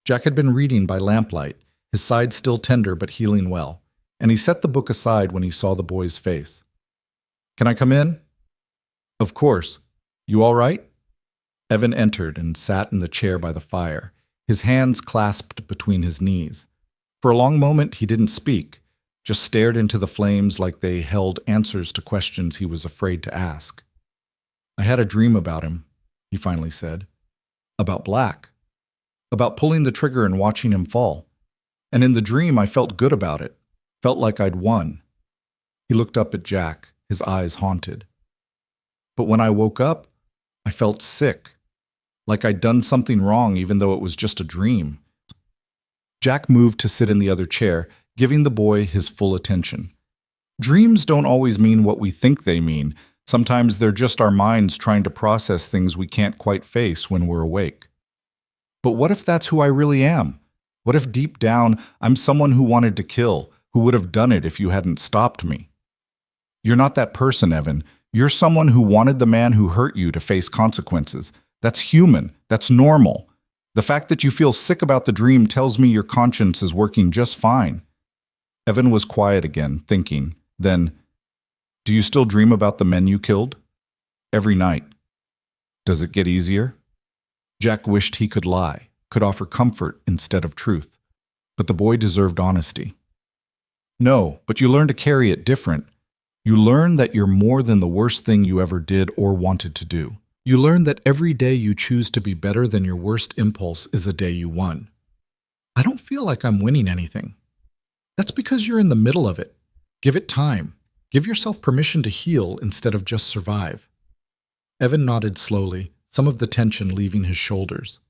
Jack had been reading by lamplight, his side still tender but healing well, and he set the book aside when he saw the boy's face. "Can I come in?" "Of course. You all right?" Evan entered and sat in the chair by the fire, his hands clasped between his knees. For a long moment he didn't speak, just stared into the flames like they held answers to questions he was afraid to ask. "I had a dream about him," he finally said. "About Black. About pulling the trigger and watching him fall. And in the dream I felt good about it, felt like I'd won. He looked up at Jack, his eyes haunted. But when I woke up, I felt sick, like I'd done something wrong even though it was just a dream. Jack moved to sit in the other chair, giving the boy his full attention. Dreams don't always mean what we think they mean. Sometimes they're just our minds trying to process things we can't quite face when we're awake. But what if that's who I really am? What if deep down I'm someone who wanted to kill, who would have done it if you hadn't stopped me? You're not that person, Evan. You're someone who wanted the man who hurt you to face consequences. That's human. That's normal. The fact that you feel sick about the dream tells me your conscience is working just fine. Evan was quiet again, thinking. Then, do you still dream about the men you killed? Every night. Does it get easier? Jack wished he could lie, could offer comfort instead of truth. But the boy deserved honesty. No, but you learn to carry it different. You learn that you're more than the worst thing you ever did or wanted to do. You learn that every day you choose to be better than your worst impulse is a day you won. I don't feel like I'm winning anything. That's because you're in the middle of it. Give it time. Give yourself permission to heal instead of just survive. Evan nodded slowly, some of the tension leaving his shoulders.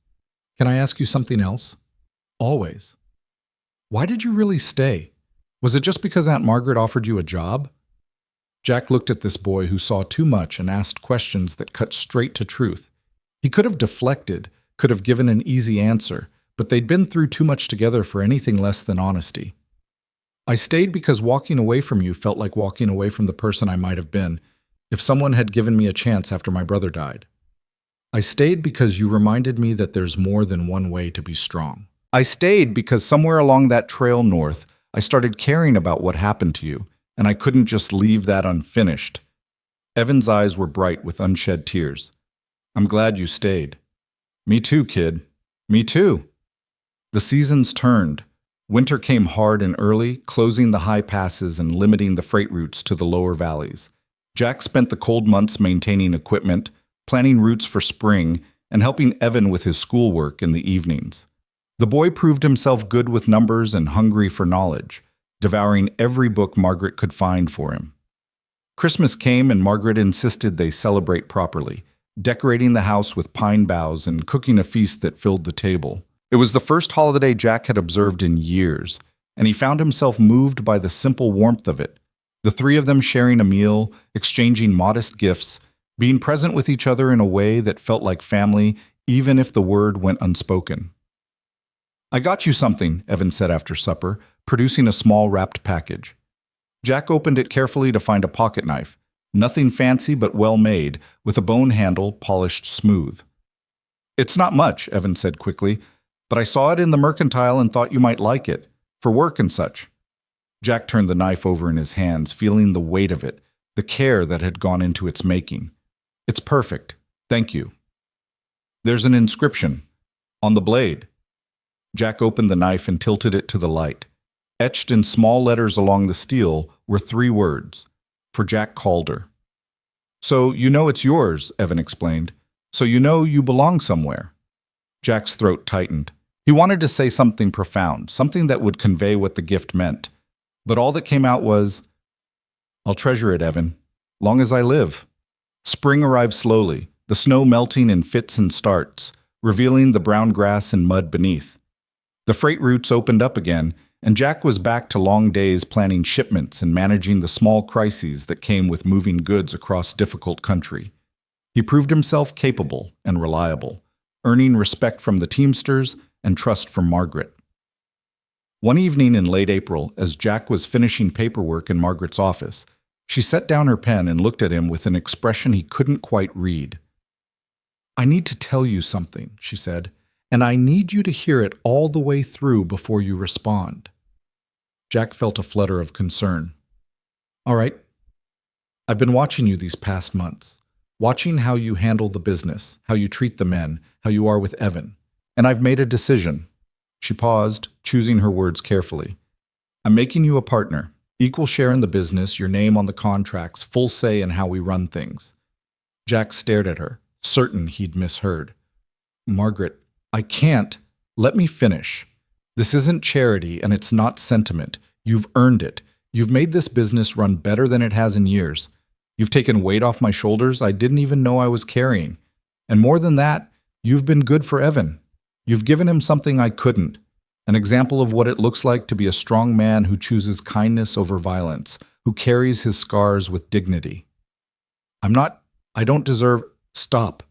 Can I ask you something else? Always. Why did you really stay? Was it just because Aunt Margaret offered you a job? Jack looked at this boy who saw too much and asked questions that cut straight to truth. He could have deflected, could have given an easy answer, but they'd been through too much together for anything less than honesty. I stayed because walking away from you felt like walking away from the person I might have been if someone had given me a chance after my brother died. I stayed because you reminded me that there's more than one way to be strong. I stayed because somewhere along that trail north, I started caring about what happened to you, and I couldn't just leave that unfinished. Evan's eyes were bright with unshed tears. I'm glad you stayed. Me too, kid. Me too. The seasons turned. Winter came hard and early, closing the high passes and limiting the freight routes to the lower valleys. Jack spent the cold months maintaining equipment, planning routes for spring, and helping Evan with his schoolwork in the evenings. The boy proved himself good with numbers and hungry for knowledge, devouring every book Margaret could find for him. Christmas came and Margaret insisted they celebrate properly, decorating the house with pine boughs and cooking a feast that filled the table. It was the first holiday Jack had observed in years, and he found himself moved by the simple warmth of it. The three of them sharing a meal, exchanging modest gifts, being present with each other in a way that felt like family, even if the word went unspoken. I got you something, Evan said after supper, producing a small wrapped package. Jack opened it carefully to find a pocket knife, nothing fancy but well made, with a bone handle polished smooth. It's not much, Evan said quickly, but I saw it in the mercantile and thought you might like it, for work and such. Jack turned the knife over in his hands, feeling the weight of it, the care that had gone into its making. It's perfect. Thank you. There's an inscription. On the blade. Jack opened the knife and tilted it to the light. Etched in small letters along the steel were 3 words. For Jack Calder. So you know it's yours, Evan explained. So you know you belong somewhere. Jack's throat tightened. He wanted to say something profound, something that would convey what the gift meant. But all that came out was, I'll treasure it, Evan, long as I live. Spring arrived slowly, the snow melting in fits and starts, revealing the brown grass and mud beneath. The freight routes opened up again, and Jack was back to long days planning shipments and managing the small crises that came with moving goods across difficult country. He proved himself capable and reliable, earning respect from the Teamsters and trust from Margaret. One evening in late April, as Jack was finishing paperwork in Margaret's office, she set down her pen and looked at him with an expression he couldn't quite read. I need to tell you something, she said, and I need you to hear it all the way through before you respond. Jack felt a flutter of concern. All right. I've been watching you these past months, watching how you handle the business, how you treat the men, how you are with Evan, and I've made a decision. She paused, choosing her words carefully. I'm making you a partner, equal share in the business, your name on the contracts, full say in how we run things. Jack stared at her, certain he'd misheard. Margaret, I can't. Let me finish. This isn't charity and it's not sentiment. You've earned it. You've made this business run better than it has in years. You've taken weight off my shoulders I didn't even know I was carrying. And more than that, you've been good for Evan. You've given him something I couldn't. An example of what it looks like to be a strong man who chooses kindness over violence, who carries his scars with dignity. I don't deserve. Stop.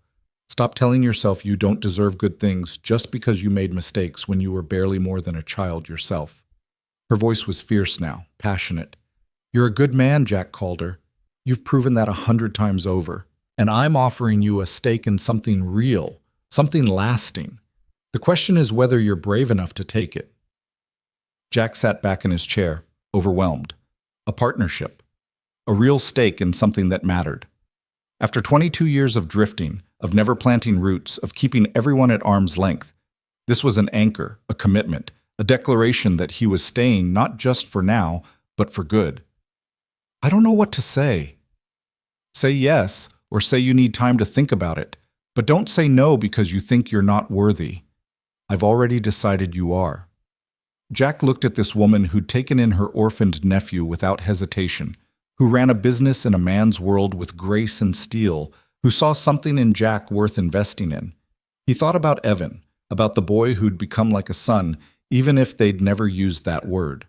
Stop telling yourself you don't deserve good things just because you made mistakes when you were barely more than a child yourself. Her voice was fierce now, passionate. You're a good man, Jack called her. You've proven that 100 times over. And I'm offering you a stake in something real, something lasting. The question is whether you're brave enough to take it. Jack sat back in his chair, overwhelmed. A partnership. A real stake in something that mattered. After 22 years of drifting, of never planting roots, of keeping everyone at arm's length, this was an anchor, a commitment, a declaration that he was staying not just for now, but for good. I don't know what to say. Say yes, or say you need time to think about it, but don't say no because you think you're not worthy. I've already decided you are. Jack looked at this woman who'd taken in her orphaned nephew without hesitation, who ran a business in a man's world with grace and steel, who saw something in Jack worth investing in. He thought about Evan, about the boy who'd become like a son, even if they'd never used that word.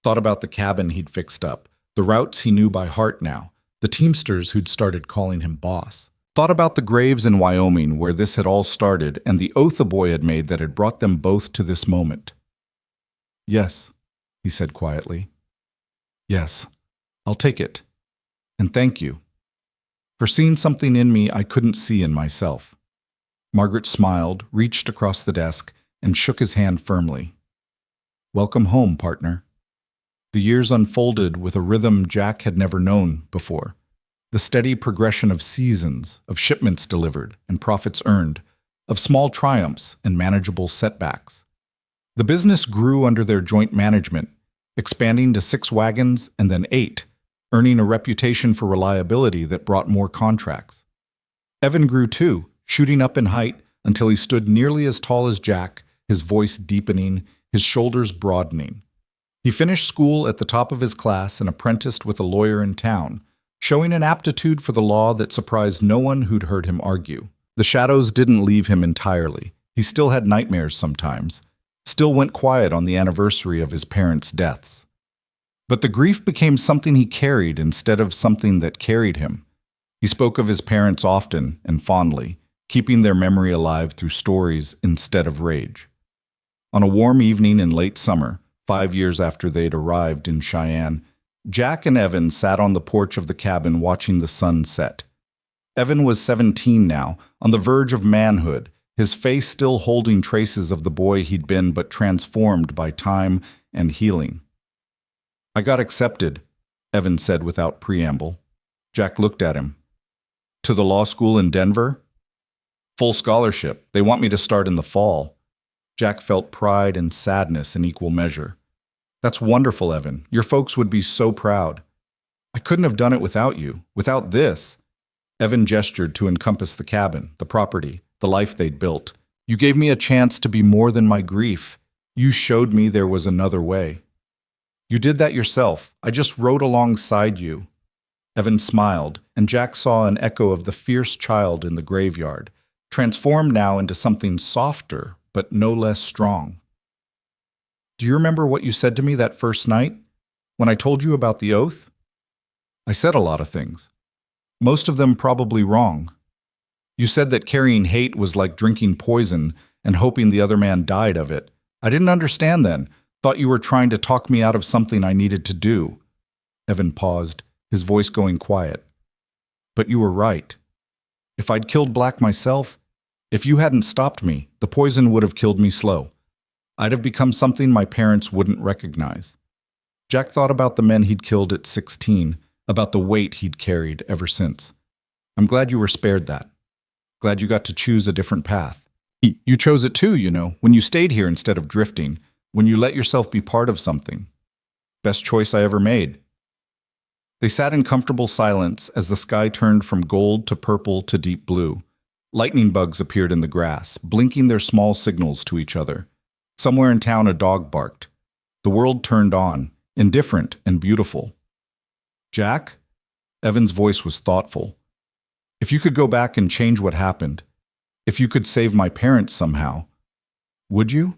Thought about the cabin he'd fixed up, the routes he knew by heart now, the teamsters who'd started calling him boss. Thought about the graves in Wyoming where this had all started and the oath the boy had made that had brought them both to this moment. Yes, he said quietly. Yes, I'll take it. And thank you for seeing something in me I couldn't see in myself. Margaret smiled, reached across the desk, and shook his hand firmly. Welcome home, partner. The years unfolded with a rhythm Jack had never known before. The steady progression of seasons, of shipments delivered and profits earned, of small triumphs and manageable setbacks. The business grew under their joint management, expanding to 6 wagons and then 8, earning a reputation for reliability that brought more contracts. Evan grew too, shooting up in height until he stood nearly as tall as Jack, his voice deepening, his shoulders broadening. He finished school at the top of his class and apprenticed with a lawyer in town, showing an aptitude for the law that surprised no one who'd heard him argue. The shadows didn't leave him entirely. He still had nightmares sometimes, still went quiet on the anniversary of his parents' deaths. But the grief became something he carried instead of something that carried him. He spoke of his parents often and fondly, keeping their memory alive through stories instead of rage. On a warm evening in late summer, 5 years after they'd arrived in Cheyenne, Jack and Evan sat on the porch of the cabin watching the sun set. Evan was 17 now, on the verge of manhood, his face still holding traces of the boy he'd been but transformed by time and healing. I got accepted, Evan said without preamble. Jack looked at him. To the law school in Denver? Full scholarship. They want me to start in the fall. Jack felt pride and sadness in equal measure. That's wonderful, Evan. Your folks would be so proud. I couldn't have done it without you, without this. Evan gestured to encompass the cabin, the property, the life they'd built. You gave me a chance to be more than my grief. You showed me there was another way. You did that yourself. I just rode alongside you. Evan smiled, and Jack saw an echo of the fierce child in the graveyard, transformed now into something softer, but no less strong. Do you remember what you said to me that first night, when I told you about the oath? I said a lot of things. Most of them probably wrong. You said that carrying hate was like drinking poison and hoping the other man died of it. I didn't understand then. Thought you were trying to talk me out of something I needed to do. Evan paused, his voice going quiet. But you were right. If I'd killed Black myself, if you hadn't stopped me, the poison would have killed me slow. I'd have become something my parents wouldn't recognize. Jack thought about the men he'd killed at 16, about the weight he'd carried ever since. I'm glad you were spared that. Glad you got to choose a different path. You chose it too, when you stayed here instead of drifting, when you let yourself be part of something. Best choice I ever made. They sat in comfortable silence as the sky turned from gold to purple to deep blue. Lightning bugs appeared in the grass, blinking their small signals to each other. Somewhere in town a dog barked. The world turned on, indifferent and beautiful. Jack? Evan's voice was thoughtful. If you could go back and change what happened, if you could save my parents somehow, would you?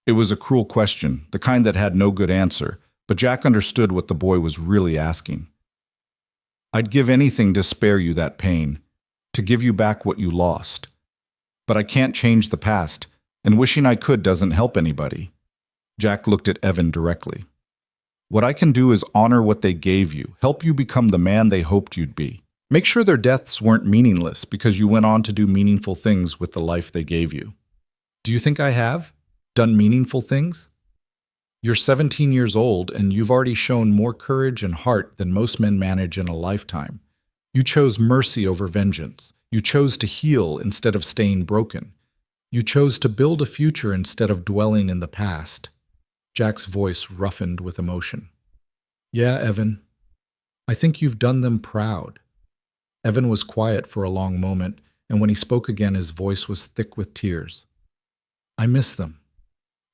It was a cruel question, the kind that had no good answer, but Jack understood what the boy was really asking. I'd give anything to spare you that pain, to give you back what you lost. But I can't change the past, and wishing I could doesn't help anybody. Jack looked at Evan directly. What I can do is honor what they gave you, help you become the man they hoped you'd be. Make sure their deaths weren't meaningless because you went on to do meaningful things with the life they gave you. Do you think I have done meaningful things? You're 17 years old and you've already shown more courage and heart than most men manage in a lifetime. You chose mercy over vengeance. You chose to heal instead of staying broken. You chose to build a future instead of dwelling in the past. Jack's voice roughened with emotion. Yeah, Evan. I think you've done them proud. Evan was quiet for a long moment, and when he spoke again, his voice was thick with tears. I miss them.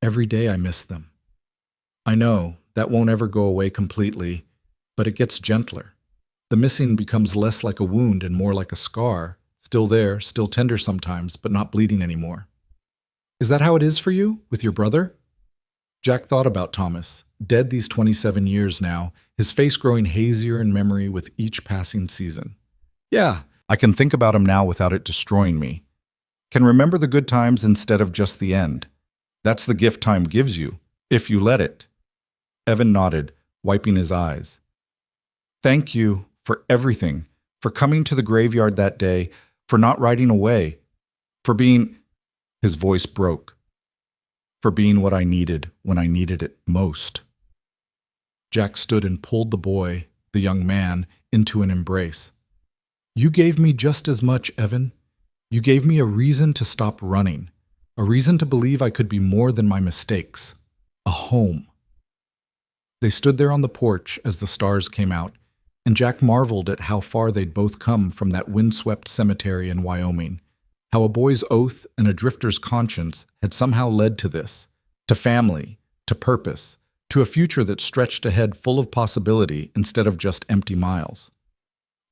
Every day I miss them. I know that won't ever go away completely, but it gets gentler. The missing becomes less like a wound and more like a scar, still there, still tender sometimes, but not bleeding anymore. Is that how it is for you, with your brother? Jack thought about Thomas, dead these 27 years now, his face growing hazier in memory with each passing season. Yeah, I can think about him now without it destroying me. Can remember the good times instead of just the end. That's the gift time gives you, if you let it. Evan nodded, wiping his eyes. Thank you for everything, for coming to the graveyard that day, for not riding away, for being... His voice broke. For being what I needed when I needed it most. Jack stood and pulled the boy, the young man, into an embrace. You gave me just as much, Evan. You gave me a reason to stop running, a reason to believe I could be more than my mistakes, a home. They stood there on the porch as the stars came out, and Jack marveled at how far they'd both come from that windswept cemetery in Wyoming, how a boy's oath and a drifter's conscience had somehow led to this, to family, to purpose, to a future that stretched ahead full of possibility instead of just empty miles.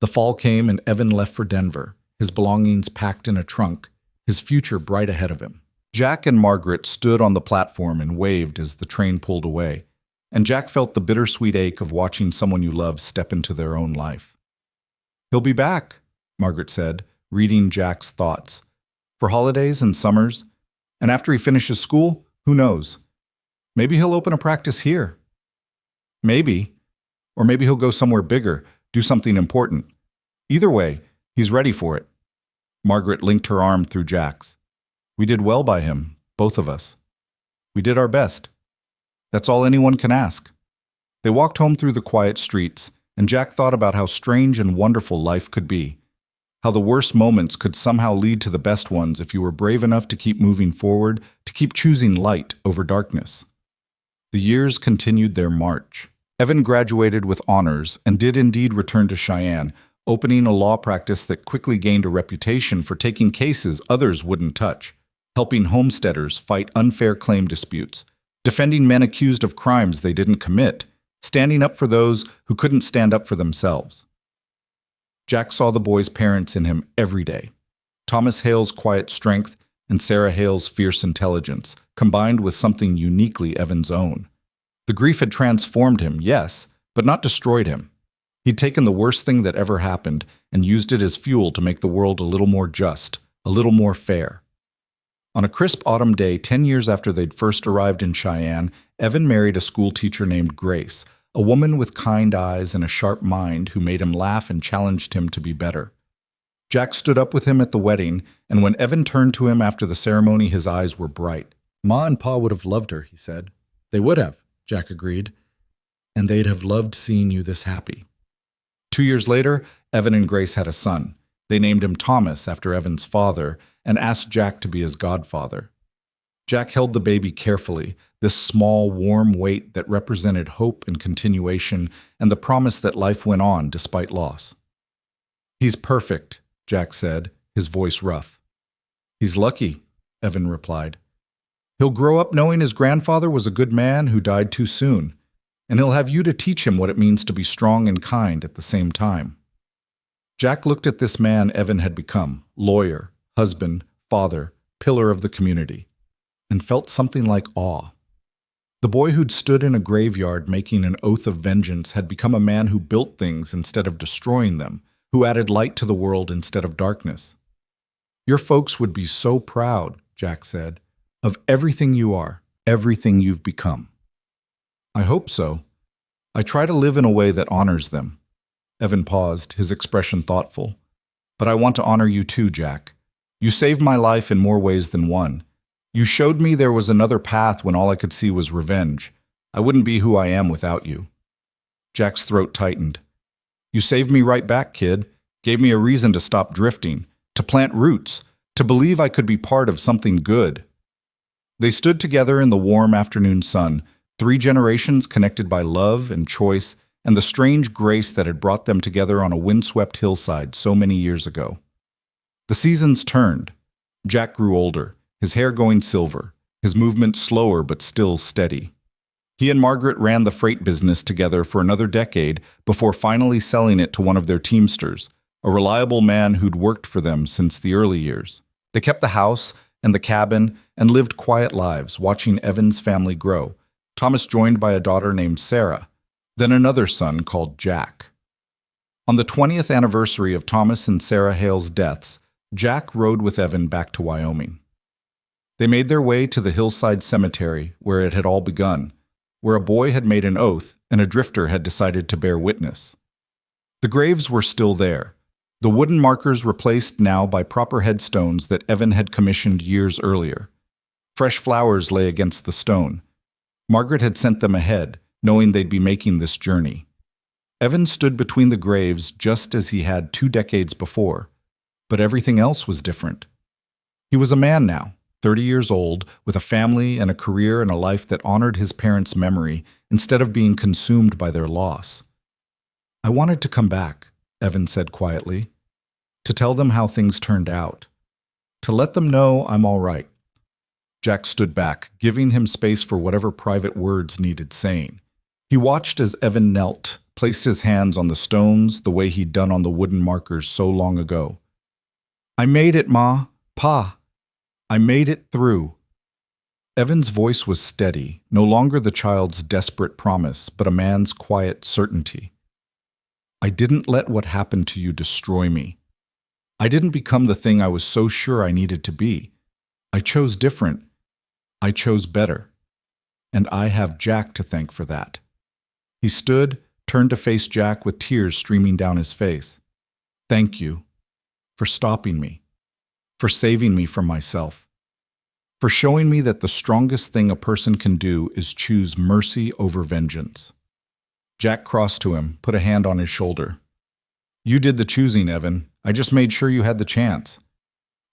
The fall came and Evan left for Denver, his belongings packed in a trunk, his future bright ahead of him. Jack and Margaret stood on the platform and waved as the train pulled away, and Jack felt the bittersweet ache of watching someone you love step into their own life. He'll be back, Margaret said, reading Jack's thoughts. For holidays and summers, and after he finishes school, who knows? Maybe he'll open a practice here. Maybe. Or maybe he'll go somewhere bigger, do something important. Either way, he's ready for it. Margaret linked her arm through Jack's. We did well by him, both of us. We did our best. That's all anyone can ask. They walked home through the quiet streets, and Jack thought about how strange and wonderful life could be. How the worst moments could somehow lead to the best ones if you were brave enough to keep moving forward, to keep choosing light over darkness. The years continued their march. Evan graduated with honors and did indeed return to Cheyenne, opening a law practice that quickly gained a reputation for taking cases others wouldn't touch, helping homesteaders fight unfair claim disputes, defending men accused of crimes they didn't commit, standing up for those who couldn't stand up for themselves. Jack saw the boy's parents in him every day. Thomas Hale's quiet strength and Sarah Hale's fierce intelligence, combined with something uniquely Evan's own. The grief had transformed him, yes, but not destroyed him. He'd taken the worst thing that ever happened and used it as fuel to make the world a little more just, a little more fair. On a crisp autumn day 10 years after they'd first arrived in Cheyenne, Evan married a schoolteacher named Grace, a woman with kind eyes and a sharp mind who made him laugh and challenged him to be better. Jack stood up with him at the wedding, and when Evan turned to him after the ceremony, his eyes were bright. Ma and Pa would have loved her, he said. They would have, Jack agreed, and they'd have loved seeing you this happy. 2 years later, Evan and Grace had a son. They named him Thomas after Evan's father and asked Jack to be his godfather. Jack held the baby carefully, this small, warm weight that represented hope and continuation and the promise that life went on despite loss. He's perfect, Jack said, his voice rough. He's lucky, Evan replied. He'll grow up knowing his grandfather was a good man who died too soon, and he'll have you to teach him what it means to be strong and kind at the same time. Jack looked at this man Evan had become, lawyer, husband, father, pillar of the community, and felt something like awe. The boy who'd stood in a graveyard making an oath of vengeance had become a man who built things instead of destroying them, who added light to the world instead of darkness. Your folks would be so proud, Jack said, of everything you are, everything you've become. I hope so. I try to live in a way that honors them. Evan paused, his expression thoughtful. But I want to honor you too, Jack. You saved my life in more ways than one. You showed me there was another path when all I could see was revenge. I wouldn't be who I am without you. Jack's throat tightened. You saved me right back, kid. Gave me a reason to stop drifting, to plant roots, to believe I could be part of something good. They stood together in the warm afternoon sun, 3 generations connected by love and choice and the strange grace that had brought them together on a windswept hillside so many years ago. The seasons turned. Jack grew older, his hair going silver, his movement slower but still steady. He and Margaret ran the freight business together for another decade before finally selling it to one of their teamsters, a reliable man who'd worked for them since the early years. They kept the house and the cabin and lived quiet lives, watching Evan's family grow. Thomas joined by a daughter named Sarah, then another son called Jack. On the 20th anniversary of Thomas and Sarah Hale's deaths, Jack rode with Evan back to Wyoming. They made their way to the hillside cemetery where it had all begun, where a boy had made an oath and a drifter had decided to bear witness. The graves were still there, the wooden markers replaced now by proper headstones that Evan had commissioned years earlier. Fresh flowers lay against the stone. Margaret had sent them ahead, knowing they'd be making this journey. Evan stood between the graves just as he had 2 decades before, but everything else was different. He was a man now, 30 years old, with a family and a career and a life that honored his parents' memory instead of being consumed by their loss. I wanted to come back, Evan said quietly, to tell them how things turned out, to let them know I'm all right. Jack stood back, giving him space for whatever private words needed saying. He watched as Evan knelt, placed his hands on the stones the way he'd done on the wooden markers so long ago. I made it, Ma, Pa. I made it through. Evan's voice was steady, no longer the child's desperate promise, but a man's quiet certainty. I didn't let what happened to you destroy me. I didn't become the thing I was so sure I needed to be. I chose different. I chose better. And I have Jack to thank for that. He stood, turned to face Jack with tears streaming down his face. Thank you for stopping me, for saving me from myself, for showing me that the strongest thing a person can do is choose mercy over vengeance. Jack crossed to him, put a hand on his shoulder. You did the choosing, Evan. I just made sure you had the chance.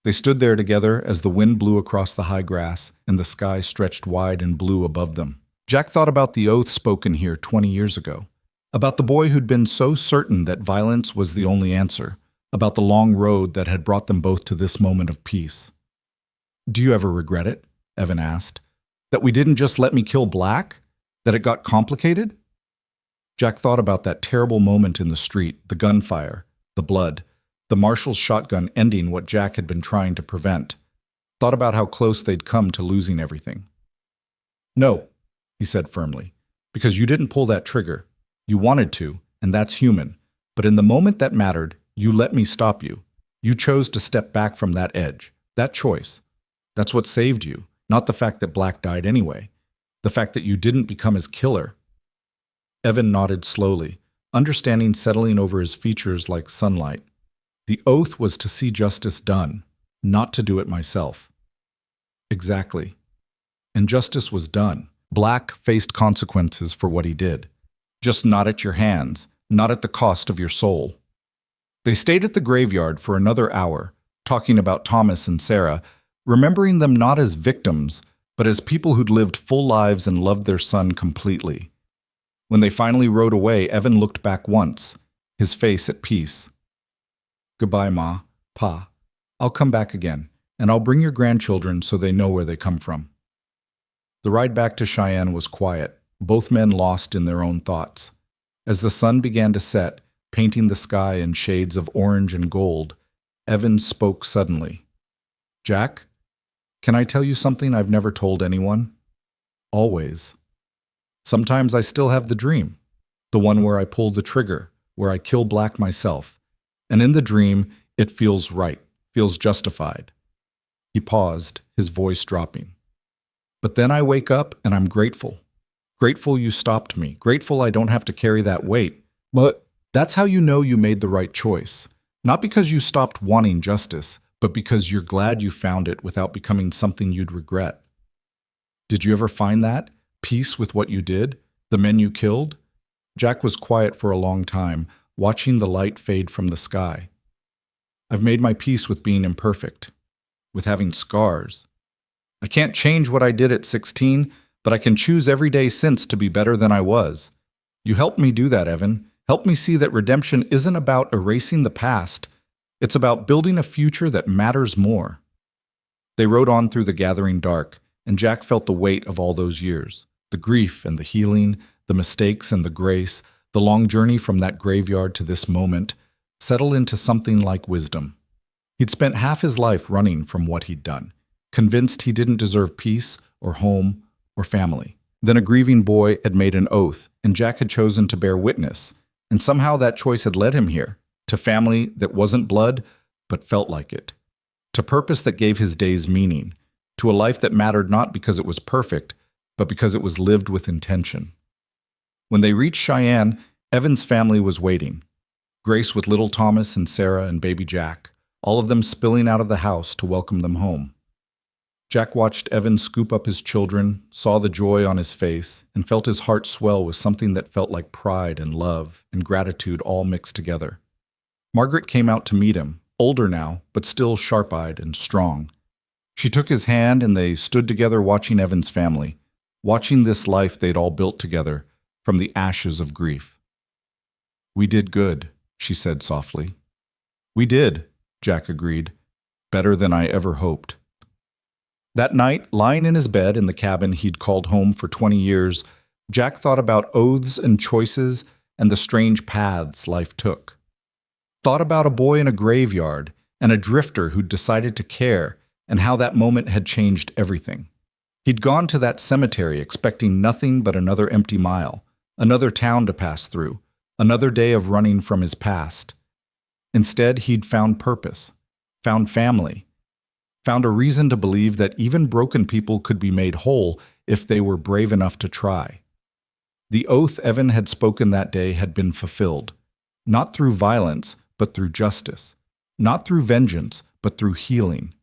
They stood there together as the wind blew across the high grass and the sky stretched wide and blue above them. Jack thought about the oath spoken here 20 years ago, about the boy who'd been so certain that violence was the only answer, about the long road that had brought them both to this moment of peace. Do you ever regret it? Evan asked. That we didn't just let me kill Black? That it got complicated? Jack thought about that terrible moment in the street, the gunfire, the blood, the marshal's shotgun ending what Jack had been trying to prevent. Thought about how close they'd come to losing everything. No, he said firmly, because you didn't pull that trigger. You wanted to, and that's human. But in the moment that mattered, you let me stop you. You chose to step back from that edge, that choice. That's what saved you, not the fact that Black died anyway. The fact that you didn't become his killer. Evan nodded slowly, understanding settling over his features like sunlight. The oath was to see justice done, not to do it myself. Exactly. And justice was done. Black faced consequences for what he did. Just not at your hands, not at the cost of your soul. They stayed at the graveyard for another hour, talking about Thomas and Sarah, remembering them not as victims, but as people who'd lived full lives and loved their son completely. When they finally rode away, Evan looked back once, his face at peace. Goodbye, Ma, Pa. I'll come back again, and I'll bring your grandchildren so they know where they come from. The ride back to Cheyenne was quiet, both men lost in their own thoughts. As the sun began to set, painting the sky in shades of orange and gold, Evan spoke suddenly. "Jack, can I tell you something I've never told anyone? Always. Sometimes I still have the dream, the one where I pull the trigger, where I kill Black myself. And in the dream, it feels right, feels justified." He paused, his voice dropping. "But then I wake up and I'm grateful. Grateful you stopped me. Grateful I don't have to carry that weight. But that's how you know you made the right choice. Not because you stopped wanting justice, but because you're glad you found it without becoming something you'd regret. Did you ever find that? Peace with what you did? The men you killed?" Jack was quiet for a long time, watching the light fade from the sky. "I've made my peace with being imperfect, with having scars. I can't change what I did at 16, but I can choose every day since to be better than I was. You helped me do that, Evan. Help me see that redemption isn't about erasing the past. It's about building a future that matters more." They rode on through the gathering dark, and Jack felt the weight of all those years. The grief and the healing, the mistakes and the grace, the long journey from that graveyard to this moment, settle into something like wisdom. He'd spent half his life running from what he'd done, convinced he didn't deserve peace or home or family. Then a grieving boy had made an oath, and Jack had chosen to bear witness, and somehow that choice had led him here, to family that wasn't blood, but felt like it, to purpose that gave his days meaning, to a life that mattered not because it was perfect, but because it was lived with intention. When they reached Cheyenne, Evan's family was waiting. Grace with little Thomas and Sarah and baby Jack, all of them spilling out of the house to welcome them home. Jack watched Evan scoop up his children, saw the joy on his face, and felt his heart swell with something that felt like pride and love and gratitude all mixed together. Margaret came out to meet him, older now, but still sharp-eyed and strong. She took his hand and they stood together watching Evan's family, watching this life they'd all built together from the ashes of grief. "We did good," she said softly. "We did," Jack agreed. "Better than I ever hoped." That night, lying in his bed in the cabin he'd called home for 20 years, Jack thought about oaths and choices and the strange paths life took. Thought about a boy in a graveyard and a drifter who'd decided to care and how that moment had changed everything. He'd gone to that cemetery expecting nothing but another empty mile, another town to pass through, another day of running from his past. Instead, he'd found purpose, found family, found a reason to believe that even broken people could be made whole if they were brave enough to try. The oath Evan had spoken that day had been fulfilled, not through violence, but through justice, not through vengeance, but through healing.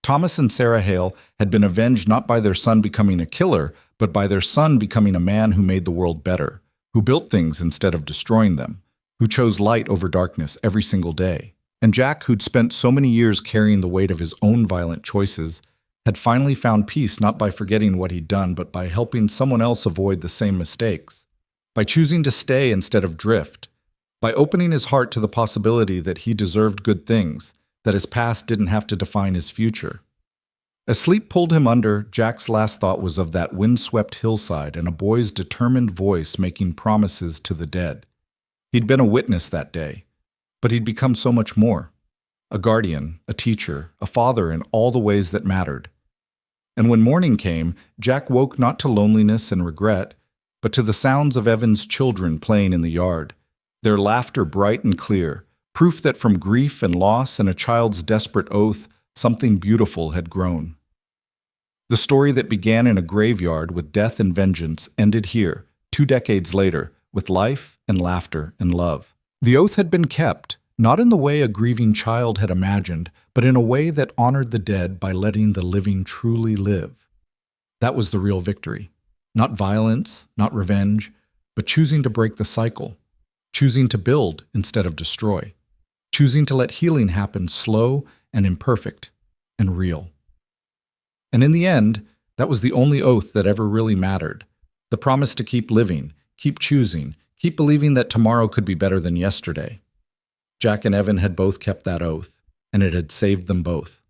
Thomas and Sarah Hale had been avenged not by their son becoming a killer, but by their son becoming a man who made the world better, who built things instead of destroying them, who chose light over darkness every single day. And Jack, who'd spent so many years carrying the weight of his own violent choices, had finally found peace not by forgetting what he'd done, but by helping someone else avoid the same mistakes, by choosing to stay instead of drift, by opening his heart to the possibility that he deserved good things, that his past didn't have to define his future. As sleep pulled him under, Jack's last thought was of that windswept hillside and a boy's determined voice making promises to the dead. He'd been a witness that day, but he'd become so much more. A guardian, a teacher, a father in all the ways that mattered. And when morning came, Jack woke not to loneliness and regret, but to the sounds of Evan's children playing in the yard, their laughter bright and clear, proof that from grief and loss and a child's desperate oath, something beautiful had grown. The story that began in a graveyard with death and vengeance ended here, 2 decades later, with life and laughter and love. The oath had been kept, not in the way a grieving child had imagined, but in a way that honored the dead by letting the living truly live. That was the real victory. Not violence, not revenge, but choosing to break the cycle, choosing to build instead of destroy, choosing to let healing happen slow and imperfect and real. And in the end, that was the only oath that ever really mattered. The promise to keep living, keep choosing, keep believing that tomorrow could be better than yesterday. Jack and Evan had both kept that oath, and it had saved them both.